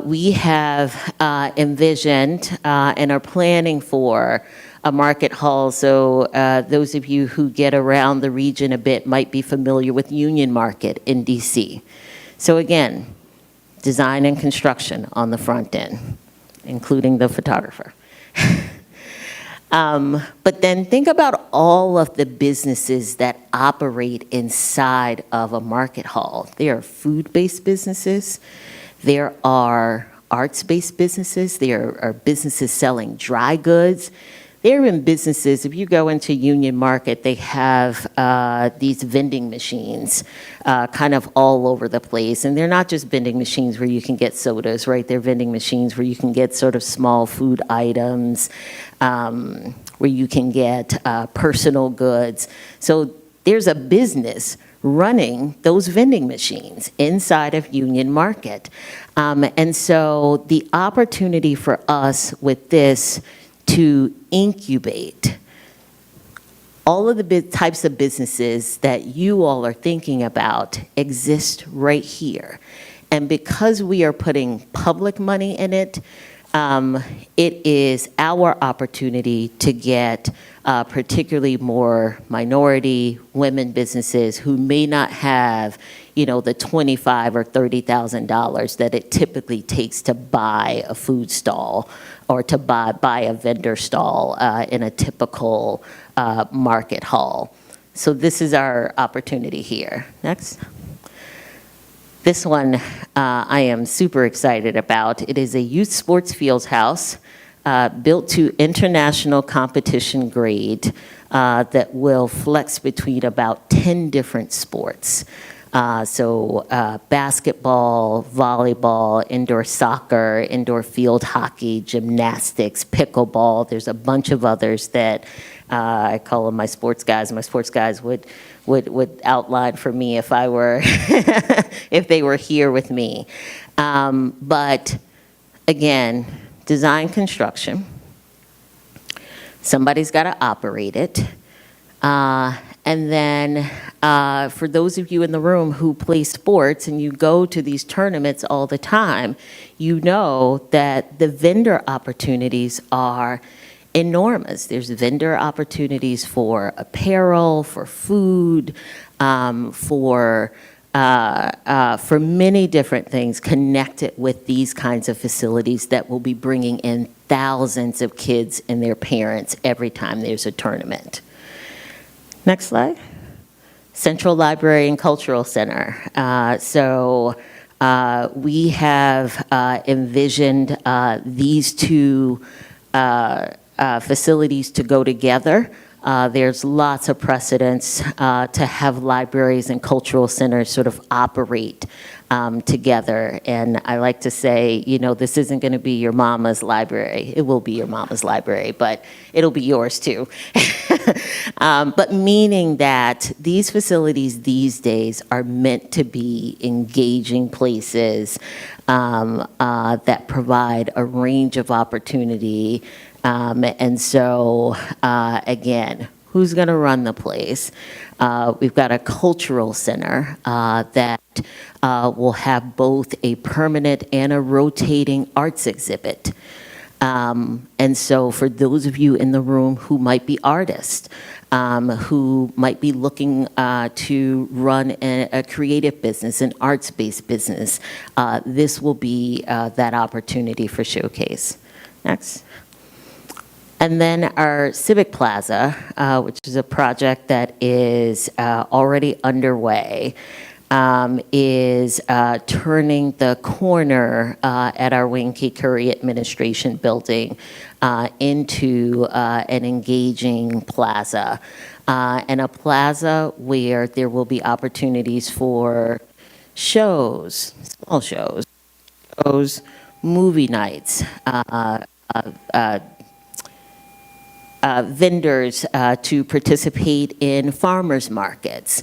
We have envisioned and are planning for a market hall. So those of you who get around the region a bit might be familiar with Union Market in DC. So again, design and construction on the front end, including the photographer. But then think about all of the businesses that operate inside of a market hall. There are food-based businesses. There are arts-based businesses. There are businesses selling dry goods. There are even businesses, if you go into Union Market, they have these vending machines kind of all over the place. And they're not just vending machines where you can get sodas, right? They're vending machines where you can get sort of small food items, where you can get personal goods. So there's a business running those vending machines inside of Union Market. And so the opportunity for us with this to incubate all of the types of businesses that you all are thinking about exist right here. And because we are putting public money in it, it is our opportunity to get particularly more minority women businesses who may not have, the $25,000 or $30,000 that it typically takes to buy a food stall or to buy a vendor stall in a typical market hall. So this is our opportunity here. Next. This one I am super excited about. It is a youth sports field house built to international competition grade that will flex between about 10 different sports. So basketball, volleyball, indoor soccer, indoor field hockey, gymnastics, pickleball. There's a bunch of others that I call them my sports guys. My sports guys would outline for me if I were, if they were here with me. But again, design construction. Somebody's got to operate it. And then for those of you in the room who play sports and you go to these tournaments all the time, you know that the vendor opportunities are enormous. There's vendor opportunities for apparel, for food, for many different things connected with these kinds of facilities that will be bringing in thousands of kids and their parents every time there's a tournament. Next slide. Central Library and Cultural Center. We have envisioned these two facilities to go together. There's lots of precedents to have libraries and cultural centers sort of operate together. And I like to say, this isn't going to be your mama's library. It will be your mama's library, but it'll be yours too. But meaning that these facilities these days are meant to be engaging places that provide a range of opportunity. And so, again, who's going to run the place? We've got a cultural center that will have both a permanent and a rotating arts exhibit. And so for those of you in the room who might be artists, who might be looking to run a creative business, an arts-based business, this will be that opportunity for showcase. Next. And then our Civic Plaza, which is a project that is already underway, is turning the corner at our Wayne K. Curry Administration Building into an engaging plaza. And a plaza where there will be opportunities for shows, small shows, movie nights, vendors to participate in farmers markets,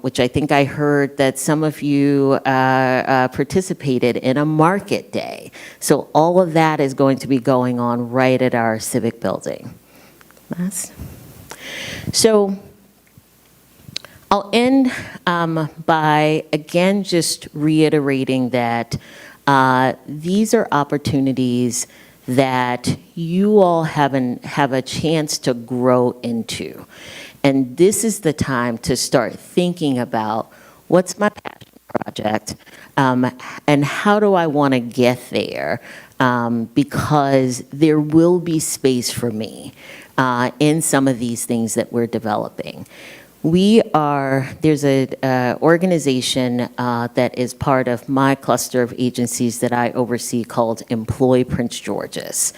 which I think I heard that some of you participated in a market day. So all of that is going to be going on right at our civic building. So I'll end by, again, just reiterating that these are opportunities that you all have a chance to grow into. And this is the time to start thinking about what's my passion project and how do I want to get there, because there will be space for me in some of these things that we're developing. There's an organization that is part of my cluster of agencies that I oversee called Employ Prince Georgians.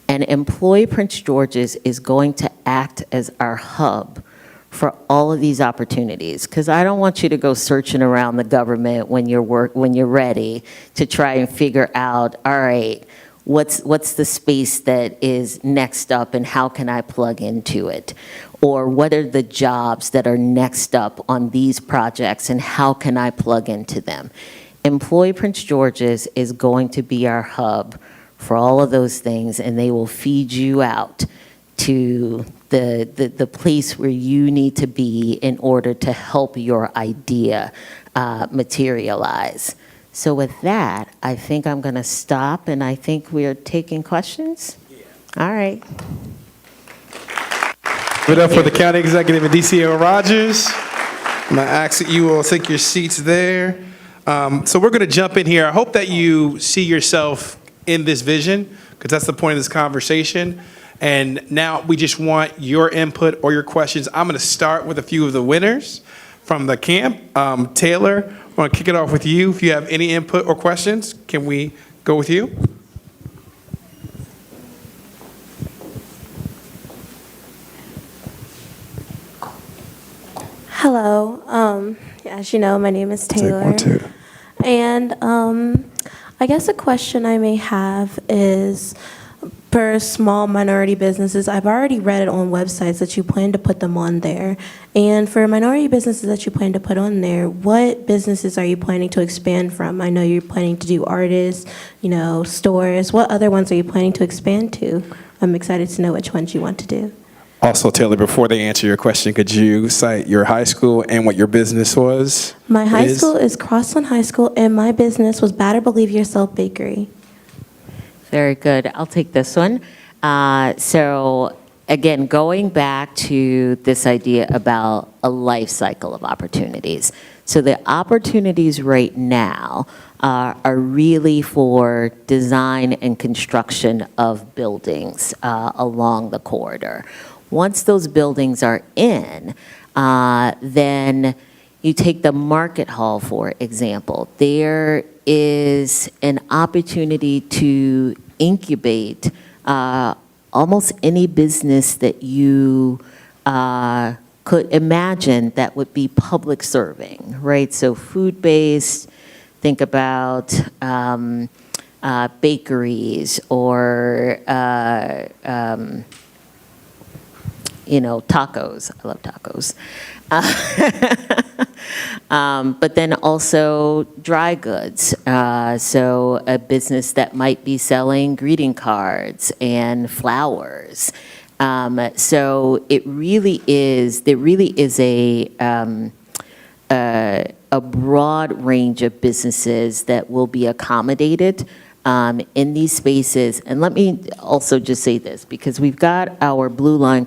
And Employ Prince Georgians is going to act as our hub for all of these opportunities, because I don't want you to go searching around the government when you're ready to try and figure out, all right, what's the space that is next up and how can I plug into it? Or what are the jobs that are next up on these projects and how can I plug into them? Employ Prince George's is going to be our hub for all of those things, and they will feed you out to the place where you need to be in order to help your idea materialize. So with that, I think I'm going to stop, and I think we are taking questions. All right. Give it up for the County Executive and DCO Rodgers. I'm going to ask that you all take your seats there. So we're going to jump in here. I hope that you see yourself in this vision, because that's the point of this conversation. And now we just want your input or your questions. I'm going to start with a few of the winners from the camp. Taylor, I want to kick it off with you. If you have any input or questions, can we go with you? Hello. As you know, my name is Taylor. And I guess a question I may have is, for small minority businesses, I've already read it on websites that you plan to put them on there. And for minority businesses that you plan to put on there, what businesses are you planning to expand from? I know you're planning to do artists, stores. What other ones are you planning to expand to? I'm excited to know which ones you want to do. Also, Taylor, before they answer your question, could you cite your high school and what your business was? My high school is Crossland High School, and my business was Batter Believe Yourself Bakery. Very good. I'll take this one. So again, going back to this idea about a life cycle of opportunities. So the opportunities right now are really for design and construction of buildings along the corridor. Once those buildings are in, then you take the market hall, for example. There is an opportunity to incubate almost any business that you could imagine that would be public serving, right? So food-based, think about bakeries or tacos. I love tacos. But then also dry goods. So a business that might be selling greeting cards and flowers. So there really is a broad range of businesses that will be accommodated in these spaces. And let me also just say this, because we've got our Blue Line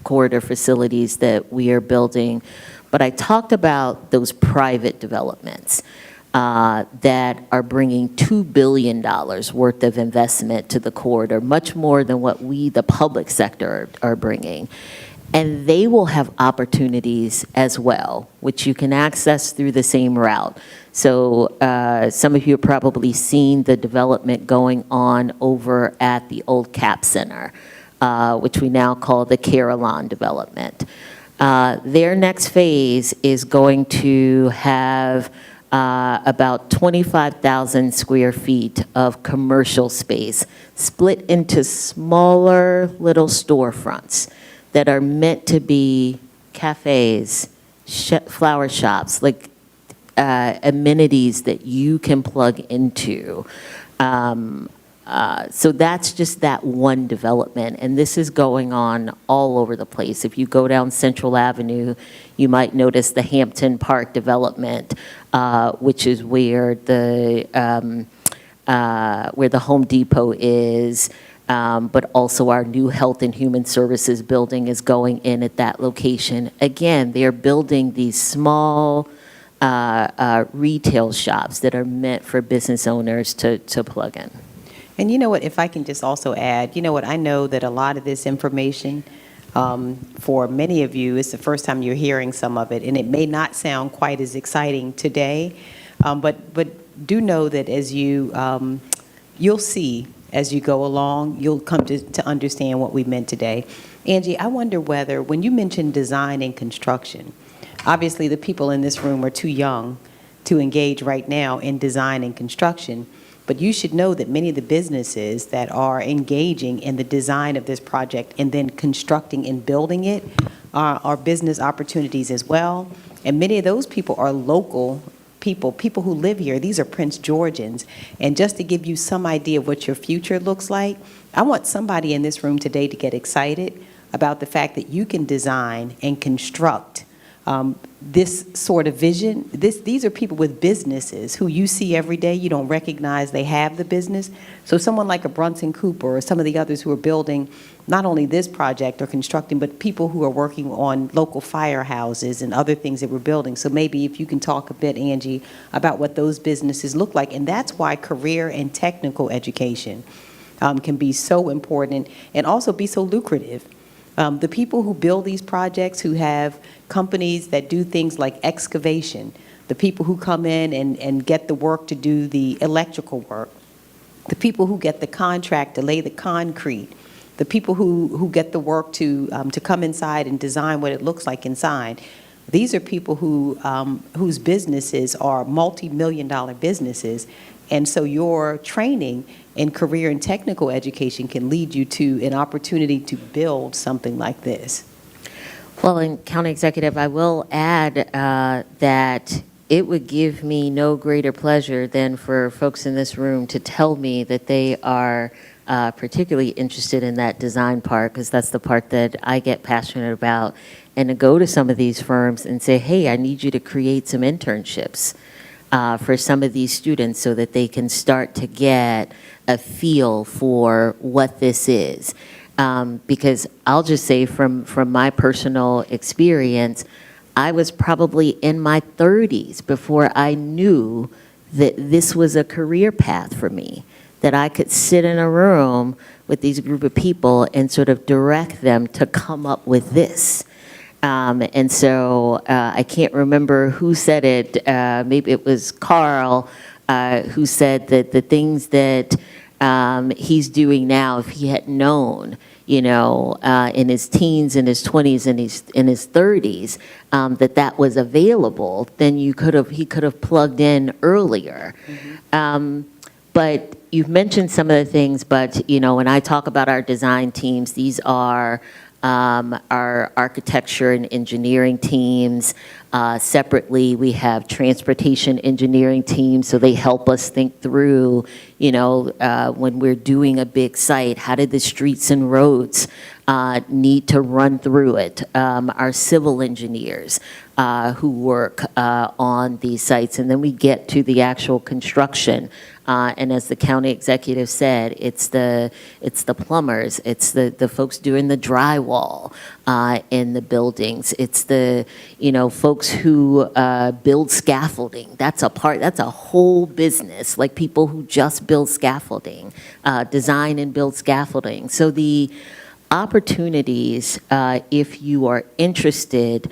corridor facilities that we are building, but I talked about those private developments. that are bringing $2 billion worth of investment to the corridor, much more than what we, the public sector, are bringing. And they will have opportunities as well, which you can access through the same route. So some of you have probably seen the development going on over at the old CAP Center, which we now call the Carillon development. Their next phase is going to have about 25,000 square feet of commercial space split into smaller little storefronts that are meant to be cafes, flower shops, like amenities that you can plug into. So that's just that one development, and this is going on all over the place. If you go down Central Avenue, you might notice the Hampton Park development, which is where the Home Depot is, but also our new Health and Human Services building is going in at that location. Again, they're building these small retail shops that are meant for business owners to plug in. And you know what, if I can just also add, you know what, I know that a lot of this information, for many of you, it's the first time you're hearing some of it, and it may not sound quite as exciting today, but do know that as you, you'll see as you go along, you'll come to understand what we meant today. Angie, I wonder whether, when you mentioned design and construction, obviously the people in this room are too young to engage right now in design and construction, but you should know that many of the businesses that are engaging in the design of this project and then constructing and building it are business opportunities as well. And many of those people are local people who live here. These are Prince Georgians. And just to give you some idea of what your future looks like, I want somebody in this room today to get excited about the fact that you can design and construct this sort of vision. These are people with businesses who you see every day. You don't recognize they have the business. So someone like a Brunson Cooper or some of the others who are building not only this project or constructing, but people who are working on local firehouses and other things that we're building. So maybe if you can talk a bit, Angie, about what those businesses look like. And that's why career and technical education can be so important and also be so lucrative. The people who build these projects, who have companies that do things like excavation, the people who come in and get the work to do the electrical work, the people who get the contract to lay the concrete, the people who get the work to come inside and design what it looks like inside. These are people whose businesses are multi-million-dollar businesses, and so your training in career and technical education can lead you to an opportunity to build something like this. Well, and County Executive, I will add that it would give me no greater pleasure than for folks in this room to tell me that they are particularly interested in that design part, because that's the part that I get passionate about, and to go to some of these firms and say, hey, I need you to create some internships for some of these students so that they can start to get a feel for what this is. Because I'll just say from my personal experience, I was probably in my 30s before I knew that this was a career path for me, that I could sit in a room with these group of people and sort of direct them to come up with this. And so I can't remember who said it, maybe it was Carl, who said that the things that he's doing now, if he had known, in his teens, in his 20s, in his 30s, that was available, then he could have plugged in earlier. Mm-hmm. But you've mentioned some of the things, but when I talk about our design teams, these are our architecture and engineering teams. Separately, we have transportation engineering teams, so they help us think through, when we're doing a big site, how did the streets and roads need to run through it? Our civil engineers, who work on these sites. And then we get to the actual construction. And as the county executive said, it's the plumbers, it's the folks doing the drywall in the buildings. It's the, folks who build scaffolding. That's a whole business, like people who just build scaffolding, design and build scaffolding. So the opportunities, if you are interested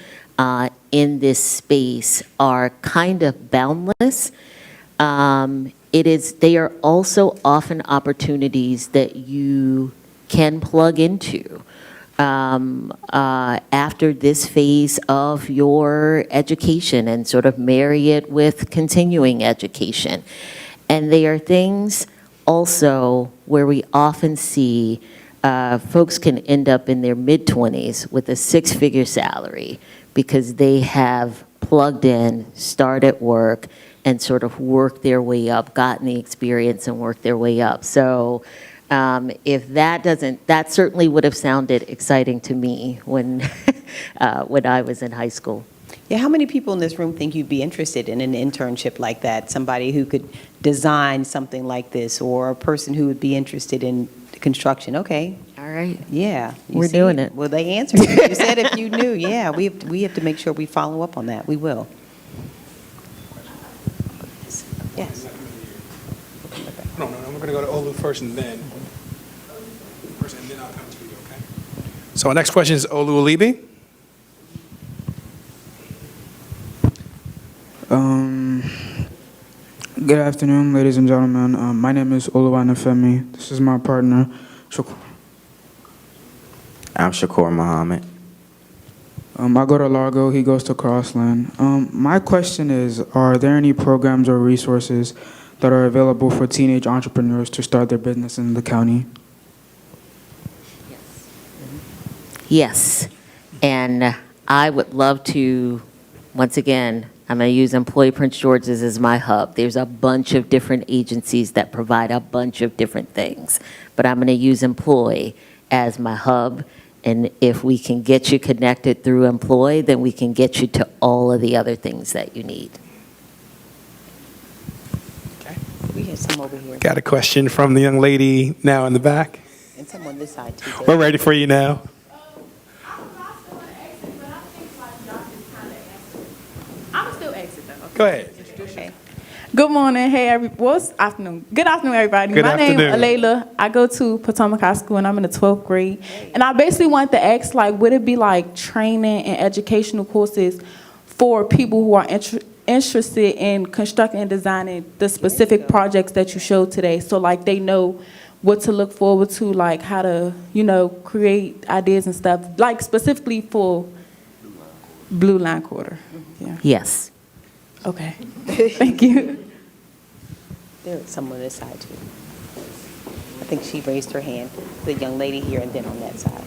in this space, are kind of boundless. They are also often opportunities that you can plug into after this phase of your education and sort of marry it with continuing education. And they are things also where we often see folks can end up in their mid-20s with a six-figure salary because they have plugged in, started work, and sort of worked their way up, gotten the experience and worked their way up. So if that certainly would have sounded exciting to me when I was in high school. Yeah, how many people in this room think you'd be interested in an internship like that? Somebody who could design something like this, or a person who would be interested in construction? Okay. All right. Yeah. We're doing it. Well, they answered it. You said if you knew. Yeah, we have to make sure we follow up on that. We will. Yes. No, we're going to go to Olu first and then I'll come to you, okay? So our next question is Olu Alibi. Good afternoon, ladies and gentlemen. My name is Oluwanifemi. This is my partner, Shakur. I'm Shakur Muhammad. I go to Largo, he goes to Crossland. My question is, are there any programs or resources that are available for teenage entrepreneurs to start their business in the county? Yes. And I would love to, once again, I'm going to use Employee Prince George's as my hub. There's a bunch of different agencies that provide a bunch of different things. But I'm going to use Employ as my hub. And if we can get you connected through Employ, then we can get you to all of the other things that you need. Okay. We have some over here. Got a question from the young lady now in the back. And some on this side, too. We're ready for you now. I'm still exit though. Go ahead. Okay. Good morning. Hey, afternoon. Good afternoon, everybody. Good My name is afternoon. Alayla. I go to Potomac High School, and I'm in the 12th grade. And I basically wanted to ask, would it be training and educational courses for people who are interested in constructing and designing the specific projects that you showed today? So, they know what to look forward to, how to, create ideas and stuff, specifically for Blue Line Quarter. Yeah. Yes. Okay. Thank you. There's some on this side, too. I think she raised her hand. The young lady here and then on that side.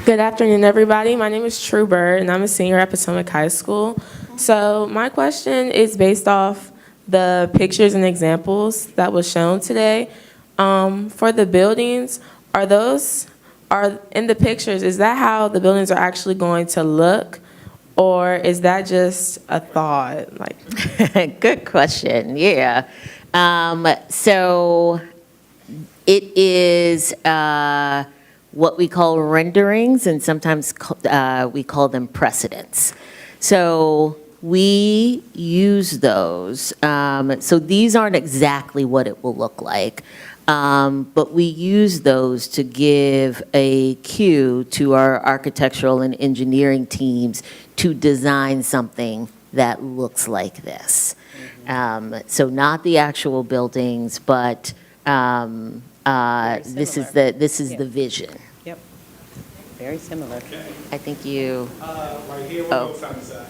Good afternoon, everybody. My name is True Bird, and I'm a senior at Potomac High School. So my question is based off the pictures and examples that was shown today. For the buildings, are in the pictures, is that how the buildings are actually going to look? Or is that just a thought? Good question. Yeah. So it is what we call renderings, and sometimes we call them precedents. So we use those. So these aren't exactly what it will look like. But we use those to give a cue to our architectural and engineering teams to design something that looks like this. So not the actual buildings, but this is the vision. Yep. Very similar. I think you. Right here, we'll go side to side.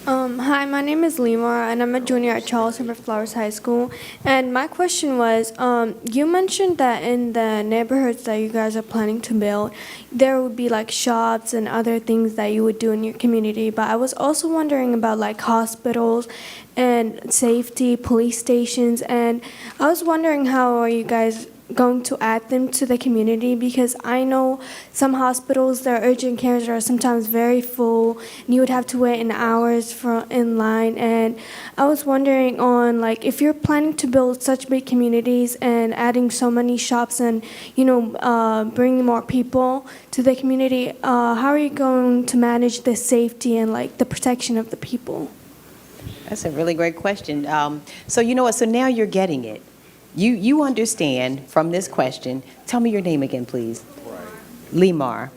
Hi, my name is Lima, and I'm a junior at Charles Herbert Flowers High School. And my question was, you mentioned that in the neighborhoods that you guys are planning to build, there would be shops and other things that you would do in your community. But I was also wondering about hospitals and safety, police stations, and I was wondering how are you guys going to add them to the community? Because I know some hospitals, their urgent cares are sometimes very full, and you would have to wait in hours in line. And I was wondering on, like, if you're planning to build such big communities and adding so many shops and, bringing more people to the community, how are you going to manage the safety and, like, the protection of the people? That's a really great question. So you know what? So now you're getting it. You understand from this question. Tell me your name again, please. Lemar.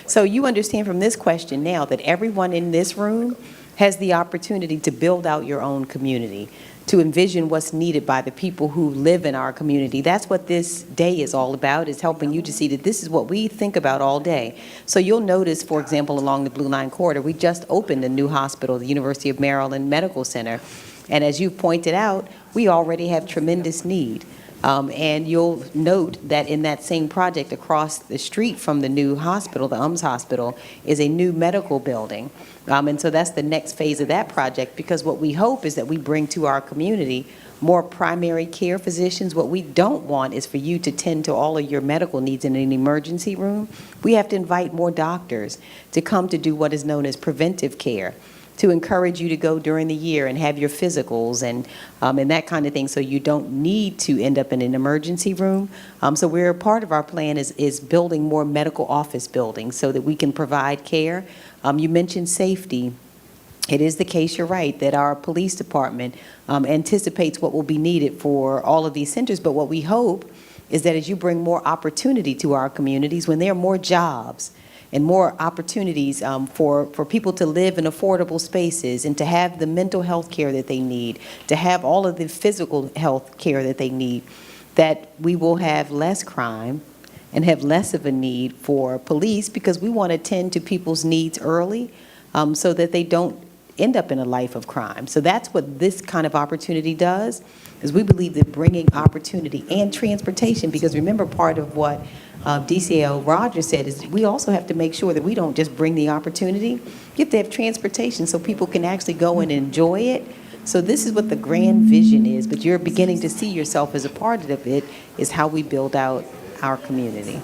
So you understand from this question now that everyone in this room has the opportunity to build out your own community, to envision what's needed by the people who live in our community. That's what this day is all about, is helping you to see that this is what we think about all day. So you'll notice, for example, along the Blue Line Corridor, we just opened a new hospital, the University of Maryland Medical Center. And as you pointed out, we already have tremendous need. And you'll note that in that same project across the street from the new hospital, the UMS hospital, is a new medical building. And so that's the next phase of that project, because what we hope is that we bring to our community more primary care physicians. What we don't want is for you to tend to all of your medical needs in an emergency room. We have to invite more doctors to come to do what is known as preventive care, to encourage you to go during the year and have your physicals and that kind of thing, so you don't need to end up in an emergency room. So we're part of our plan is building more medical office buildings so that we can provide care. You mentioned safety. It is the case, you're right, that our police department anticipates what will be needed for all of these centers, but what we hope is that as you bring more opportunity to our communities, when there are more jobs and more opportunities for people to live in affordable spaces and to have the mental health care that they need, to have all of the physical health care that they need, that we will have less crime and have less of a need for police, because we want to tend to people's needs early so that they don't end up in a life of crime. So that's what this kind of opportunity does, is we believe that bringing opportunity and transportation, because remember, part of what DCL Rodgers said is we also have to make sure that we don't just bring the opportunity. You have to have transportation so people can actually go and enjoy it. So this is what the grand vision is, but you're beginning to see yourself as a part of it, is how we build out our community.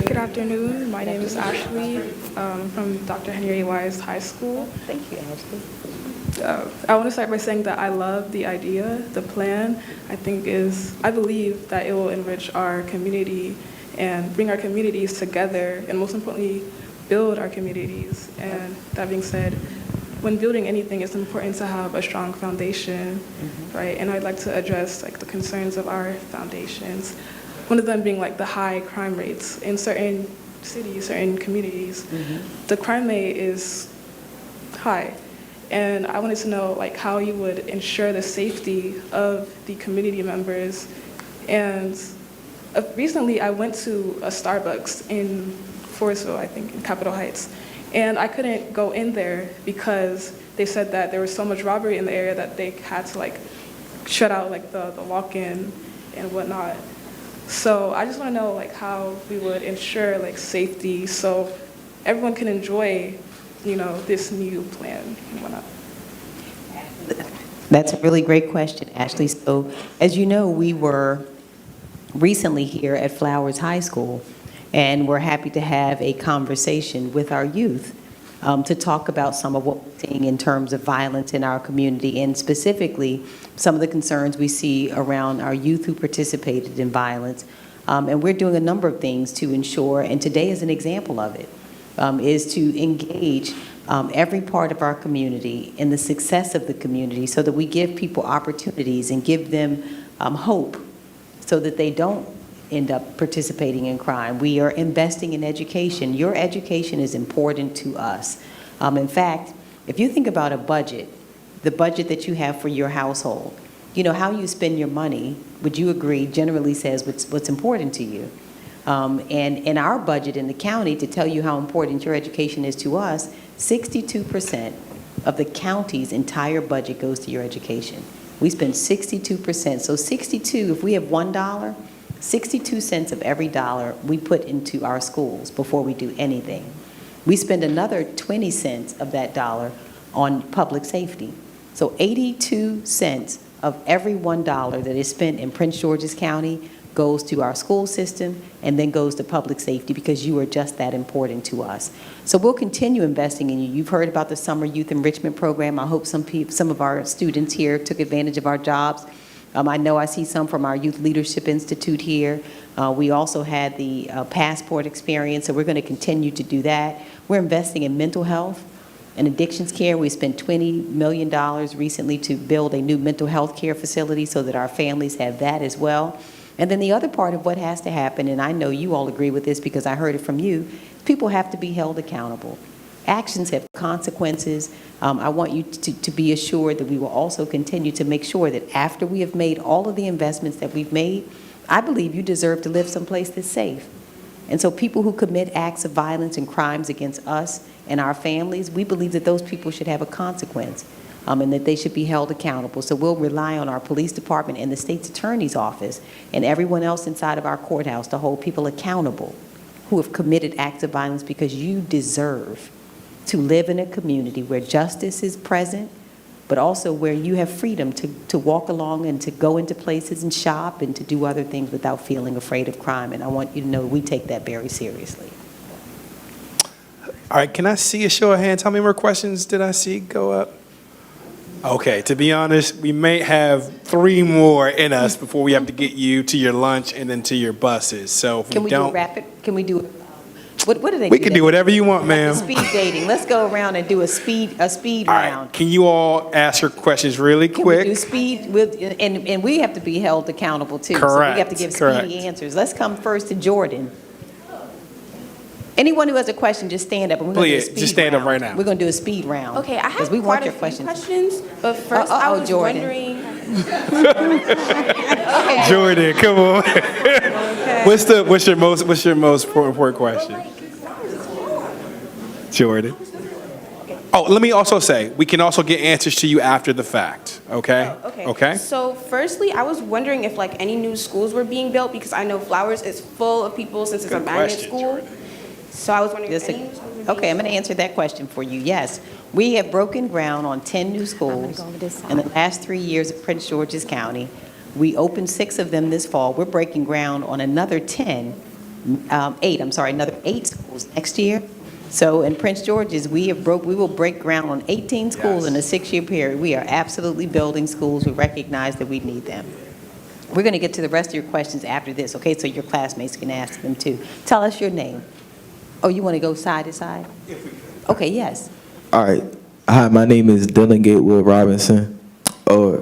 Good afternoon. My name is Ashley from Dr. Henry Wise High School. Thank you, Ashley. I want to start by saying that I love the idea, the plan. I believe that it will enrich our community and bring our communities together, and most importantly, build our communities. And that being said, when building anything, it's important to have a strong foundation, right? And I'd like to address the concerns of our foundations. One of them being the high crime rates in certain cities, certain communities. The crime rate is high. And I wanted to know how you would ensure the safety of the community members. And recently I went to a Starbucks in Forestville, I think, in Capitol Heights. And I couldn't go in there because they said that there was so much robbery in the area that they had to shut out the walk-in and whatnot. So I just want to know how we would ensure safety so everyone can enjoy this new plan and whatnot. That's a really great question, Ashley. So as you know, we were recently here at Flowers High School, and we're happy to have a conversation with our youth to talk about some of what we're seeing in terms of violence in our community, and specifically some of the concerns we see around our youth who participated in violence. And we're doing a number of things to ensure, and today is an example of it, is to engage every part of our community in the success of the community so that we give people opportunities and give them hope so that they don't end up participating in crime. We are investing in education. Your education is important to us. In fact, if you think about a budget, the budget that you have for your household, how you spend your money, would you agree, generally says what's important to you. And in our budget in the county, to tell you how important your education is to us, 62% of the county's entire budget goes to your education. We spend 62%. So 62, if we have $1, 62 cents of every dollar we put into our schools before we do anything. We spend another 20 cents of that dollar on public safety. So 82 cents of every $1 that is spent in Prince George's County goes to our school system and then goes to public safety because you are just that important to us. So we'll continue investing in you. You've heard about the Summer Youth Enrichment Program. I hope some of our students here took advantage of our jobs. I know I see some from our Youth Leadership Institute here. We also had the passport experience, so we're going to continue to do that. We're investing in mental health and addictions care. We spent $20 million recently to build a new mental health care facility so that our families have that as well. And then the other part of what has to happen, and I know you all agree with this because I heard it from you, people have to be held accountable. Actions have consequences. I want you to be assured that we will also continue to make sure that after we have made all of the investments that we've made, I believe you deserve to live someplace that's safe. And so people who commit acts of violence and crimes against us and our families, we believe that those people should have a consequence. And that they should be held accountable. So we'll rely on our police department and the state's attorney's office and everyone else inside of our courthouse to hold people accountable who have committed acts of violence, because you deserve to live in a community where justice is present, but also where you have freedom to walk along and to go into places and shop and to do other things without feeling afraid of crime. And I want you to know we take that very seriously. All right, can I see a show of hands? How many more questions did I see go up? Okay, to be honest, we may have 3 more in us before we have to get you to your lunch and then to your buses. So if Can we do a rapid, can we do, what do they do? We can do whatever you want, ma'am. Speed dating. Let's go around and do a speed All round. right, can you all ask your questions really Can quick? we do speed, and we have to be held accountable too. So we have to give Correct. speedy answers. Let's come first to Jordan. Anyone who has a question, just stand up and we're going to do a Please, speed just stand up round. right now. We're going to do a speed round. Okay, I have we want quite your a few questions, but first I was Jordan. wondering. Jordan, come on. What's your most important question? Jordan. Oh, let me also say, we can also get answers to you after the fact, okay? Okay? So firstly, I was wondering if like any new schools were being built, because I know Flowers is full of people since it's a magnet school. Jordan. So I was wondering if any new schools were being Okay, I'm going to answer that question for you. Yes, we have broken ground on 10 new schools in the last 3 years of Prince George's County. We opened 6 of them this fall. We're breaking ground on another 8 schools next year. So in Prince George's, we will break ground on 18 schools in a 6-year period. We are absolutely building schools. We recognize that we need them. We're going to get to the rest of your questions after this, okay? So your classmates can ask them too. Tell us your name. Oh, you want to go side to side? Okay, yes. All right. Hi, my name is Dylan Gatewood Robinson, or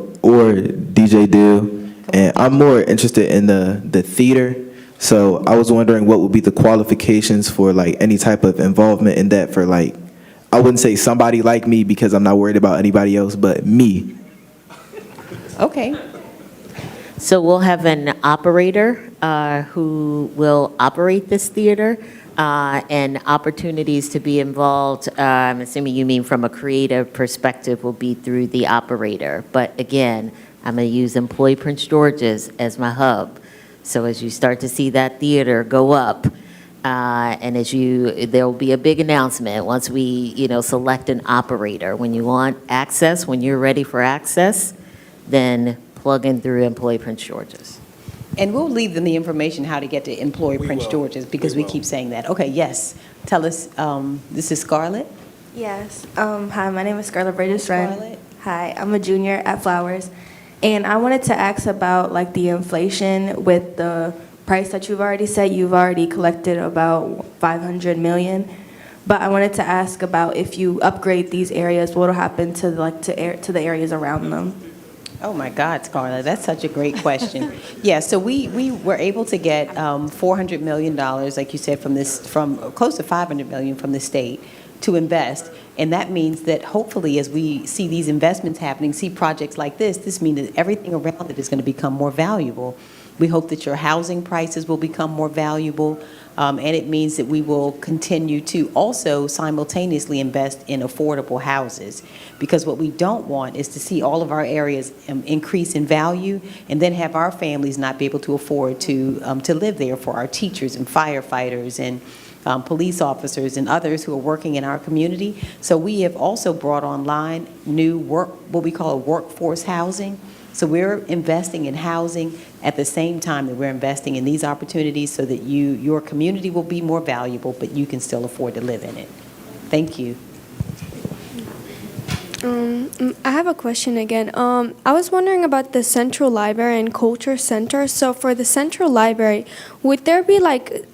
DJ Dill, and I'm more interested in the theater. So I was wondering what would be the qualifications for like any type of involvement in that for like, I wouldn't say somebody like me because I'm not worried about anybody else, but me. Okay. So we'll have an operator who will operate this theater, and opportunities to be involved, I'm assuming you mean from a creative perspective, will be through the operator. But again, I'm going to use Employ Prince George's as my hub. So as you start to see that theater go up, and there will be a big announcement once we, select an operator. When you want access, when you're ready for access, then plug in through Employ Prince George's. And we'll leave them the information how to get to Employ Prince George's because we keep saying that. Okay, yes. Tell us, this is Scarlett? Yes. Hi, my name is Scarlett Bridges-Wren. Hi, I'm a junior at Flowers. And I wanted to ask about like the inflation with the price that you've already said. You've already collected about $500 million. But I wanted to ask about if you upgrade these areas, what will happen to the areas around them? Oh my God, Scarlett, that's such a great question. Yeah, so we were able to get $400 million, like you said, from close to $500 million from the state to invest. And that means that hopefully as we see these investments happening, see projects like this means that everything around it is going to become more valuable. We hope that your housing prices will become more valuable, and it means that we will continue to also simultaneously invest in affordable houses, because what we don't want is to see all of our areas increase in value and then have our families not be able to afford to live there for our teachers and firefighters and police officers and others who are working in our community. So we have also brought online new what we call workforce housing. So we're investing in housing at the same time that we're investing in these opportunities so that your community will be more valuable, but you can still afford to live in it. Thank you. I have a question again. I was wondering about the Central Library and Culture Center. So for the Central Library, would there be like,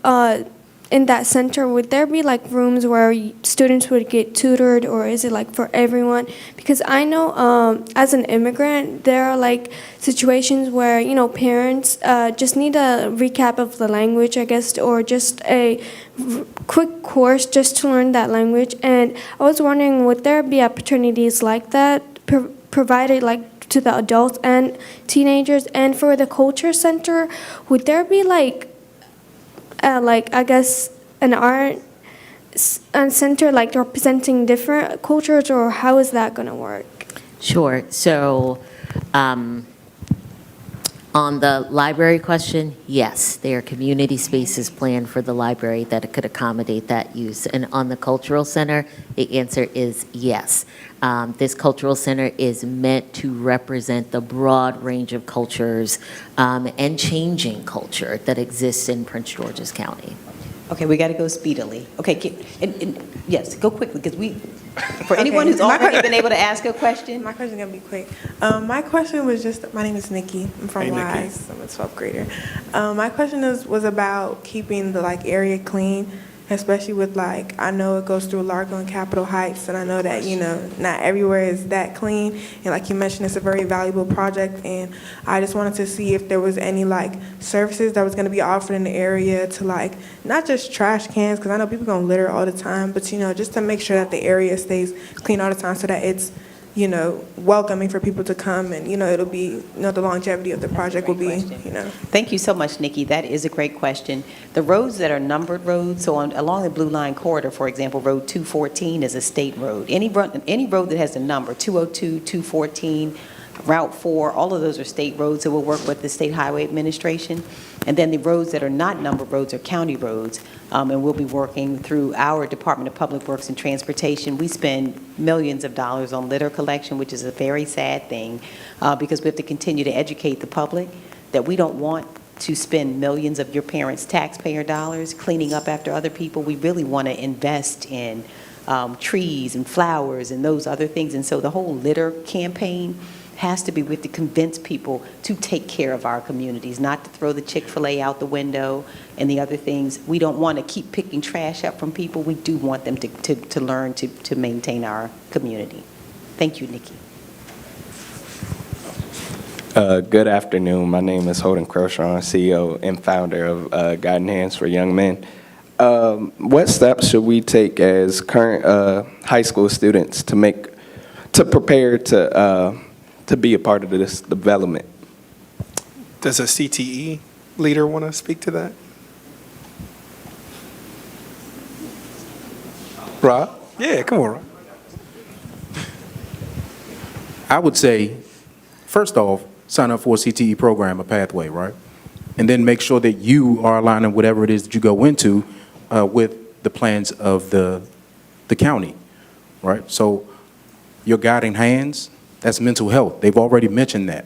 in that center, would there be like rooms where students would get tutored, or is it like for everyone? Because I know as an immigrant, there are like situations where, you know, parents just need a recap of the language, I guess, or just a quick course just to learn that language. And I was wondering, would there be opportunities like that provided like to the adults and teenagers? And for the Culture Center, would there be like I guess an art center like representing different cultures, or how is that going to work? Sure. So on the library question, yes, there are community spaces planned for the library that could accommodate that use. And on the cultural center, the answer is yes. This cultural center is meant to represent the broad range of cultures and changing culture that exists in Prince George's County. Okay, we got to go speedily. Okay, yes, go quickly, because for anyone who's already been able to ask a question. My question is going to be quick. My question was just, my name is Nikki. I'm from Wise. I'm a 12th grader. My question was about keeping the area clean, especially with I know it goes through Largo and Capitol Heights, and I know that, not everywhere is that clean. And like you mentioned, it's a very valuable project, and I just wanted to see if there was any services that was going to be offered in the area to not just trash cans, because I know people going to litter all the time, but just to make sure that the area stays clean all the time so that it's welcoming for people to come, and it'll be the longevity of the project will be Thank you so much, Nikki. That is a great question. The roads that are numbered roads, so along the Blue Line corridor, for example, Road 214 is a state road. Any road that has a number, 202, 214, Route 4, all of those are state roads that will work with the State Highway Administration. And then the roads that are not numbered roads are county roads, and we'll be working through our Department of Public Works and Transportation. We spend millions of dollars on litter collection, which is a very sad thing, because we have to continue to educate the public that we don't want to spend millions of your parents' taxpayer dollars cleaning up after other people. We really want to invest in trees and flowers and those other things. And so the whole litter campaign has to be with to convince people to take care of our communities, not to throw the Chick-fil-A out the window and the other things. We don't want to keep picking trash up from people. We do want them to learn to maintain our community. Thank you, Nikki. Good afternoon. My name is Holden Croshaw, CEO and founder of Guiding Hands for Young Men. What steps should we take as current high school students to prepare to be a part of this development? Does a CTE leader want to speak to that? Rob? Yeah, come on, Rob. I would say, first off, sign up for a CTE program, a pathway, right? And then make sure that you are aligning whatever it is that you go into with the plans of the county, right? So your guiding hands, that's mental health. They've already mentioned that,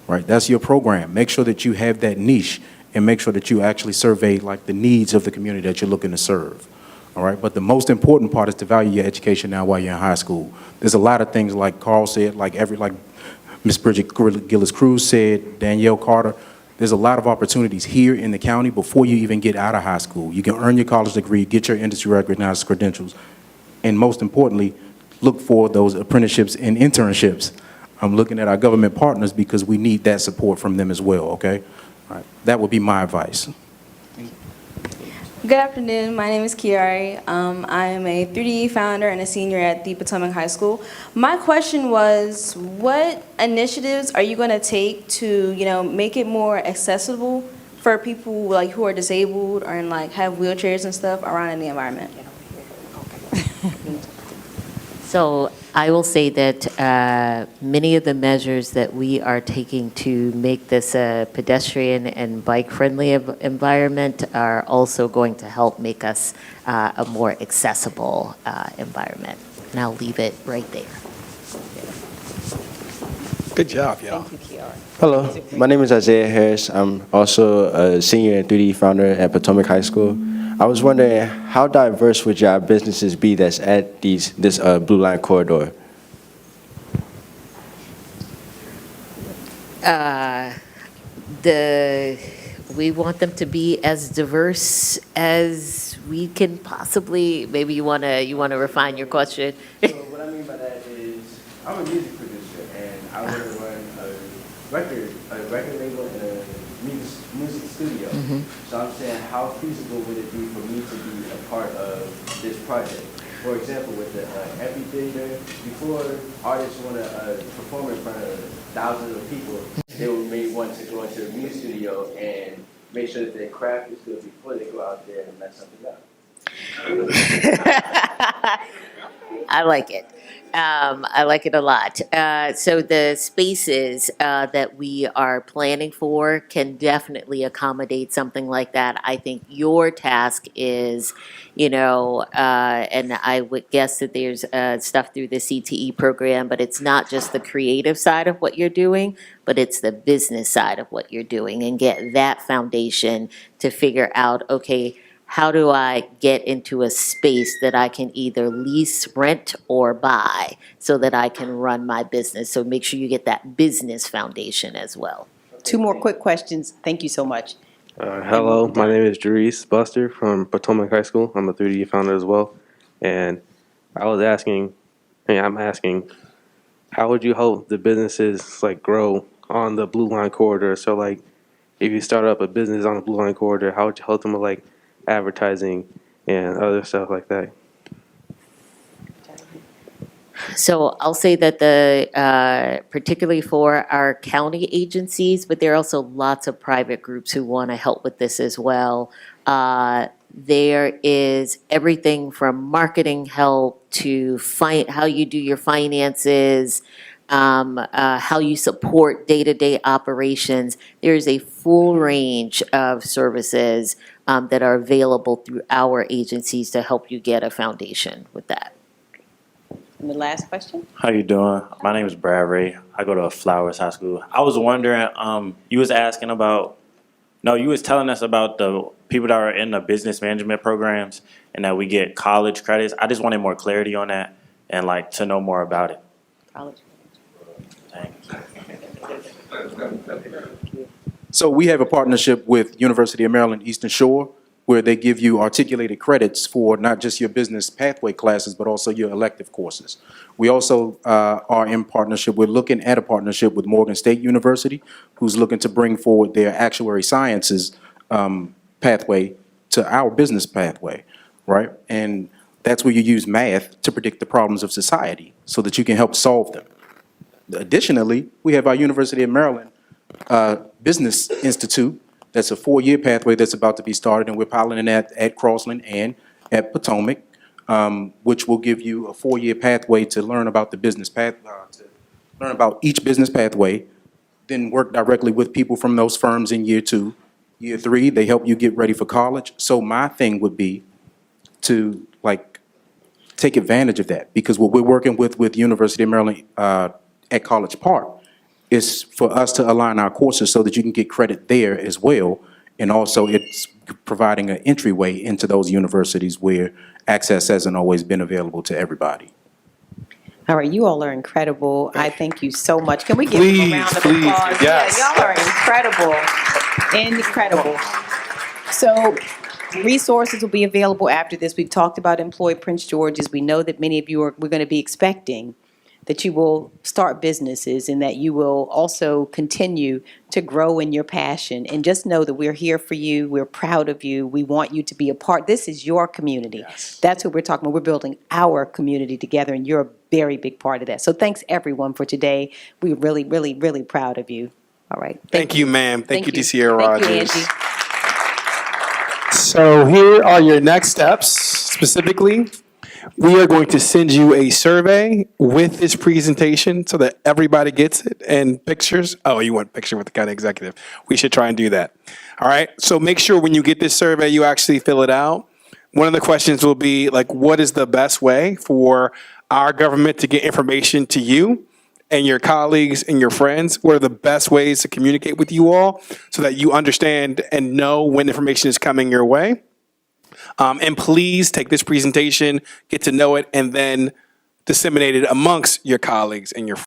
right? That's your program. Make sure that you have that niche and make sure that you actually survey the needs of the community that you're looking to serve, all right? But the most important part is to value your education now while you're in high school. There's a lot of things like Carl said, like Ms. Bridget Gillis-Cruz said, Danielle Carter. There's a lot of opportunities here in the county before you even get out of high school. You can earn your college degree, get your industry recognized credentials, and most importantly, look for those apprenticeships and internships. I'm looking at our government partners because we need that support from them as well, okay? All right. That would be my advice. Good afternoon. My name is Kiari. I am a 3D founder and a senior at the Potomac High School. My question was, what initiatives are you going to take to, make it more accessible for people who are disabled or have wheelchairs and stuff around in the environment? So I will say that many of the measures that we are taking to make this a pedestrian and bike-friendly environment are also going to help make us a more accessible environment. And I'll leave it right there. Good job, y'all. Thank you, Kiara. Hello, my name is Isaiah Harris. I'm also a senior and 3D founder at Potomac High School. I was wondering, how diverse would your businesses be that's at this Blue Line corridor? We want them to be as diverse as we can possibly. Maybe you wanna refine your question. So what I mean by that is, I'm a music producer and I want to run a record label and a music studio. So I'm saying, how feasible would it be for me to be a part of this project? For example, with the amphitheater, before artists want to perform in front of thousands of people, they may want to go into the music studio and make sure that their craft is good before they go out there and mess something up. I like it. I like it a lot. So the spaces that we are planning for can definitely accommodate something like that. I think your task is, and I would guess that there's stuff through the CTE program, but it's not just the creative side of what you're doing, but it's the business side of what you're doing, and get that foundation to figure out, okay, how do I get into a space that I can either lease, rent, or buy so that I can run my business? So make sure you get that business foundation as well. Two more quick questions. Thank you so much. Hello, my name is Jerice Buster from Potomac High School. I'm a 3D founder as well. And I'm asking, how would you hope the businesses grow on the Blue Line corridor? So if you start up a business on the Blue Line corridor, how would you help them with advertising and other stuff like that? So I'll say that particularly for our county agencies, but there are also lots of private groups who want to help with this as well. There is everything from marketing help to how you do your finances, how you support day-to-day operations. There's a full range of services that are available through our agencies to help you get a foundation with that. And the last question? How you doing? My name is Brad Ray. I go to Flowers High School. I was wondering, you was telling us about the people that are in the business management programs and that we get college credits. I just wanted more clarity on that and to know more about it. College. So we have a partnership with University of Maryland Eastern Shore, where they give you articulated credits for not just your business pathway classes, but also your elective courses. We also are in partnership, we're looking at a partnership with Morgan State University, who's looking to bring forward their actuary sciences pathway to our business pathway, right? And that's where you use math to predict the problems of society so that you can help solve them. Additionally, we have our University of Maryland Business Institute. That's a 4-year pathway that's about to be started, and we're piloting that at Crossland and at Potomac, which will give you a 4-year pathway to learn about the business path, to learn about each business pathway, then work directly with people from those firms in year 2. Year 3, they help you get ready for college. So my thing would be to take advantage of that, because what we're working with University of Maryland at College Park is for us to align our courses so that you can get credit there as well. And also it's providing an entryway into those universities where access hasn't always been available to everybody. All right, you all are incredible. I thank you so much. Can we give them a round of applause? Yes. Yeah, y'all are incredible. Incredible. So resources will be available after this. We've talked about Employ Prince George's. We know that many of you we're going to be expecting that you will start businesses and that you will also continue to grow in your passion. And just know that we're here for you. We're proud of you. We want you to be a part. This is your community. Yes. That's what we're talking about. We're building our community together, and you're a very big part of that. So thanks, everyone, for today. We're really, really, really proud of you. All right. Thank you, ma'am. Thank you, DCA Thank you, Rodgers. Angie. So here are your next steps. Specifically, We are going to send you a survey with this presentation so that everybody gets it and pictures. Oh, you want a picture with the county executive. We should try and do that. All right. So make sure when you get this survey, you actually fill it out. One of the questions will be like, what is the best way for our government to get information to you and your colleagues and your friends? What are the best ways to communicate with you all so that you understand and know when information is coming your way? And please take this presentation, get to know it, and then disseminate it amongst your colleagues and your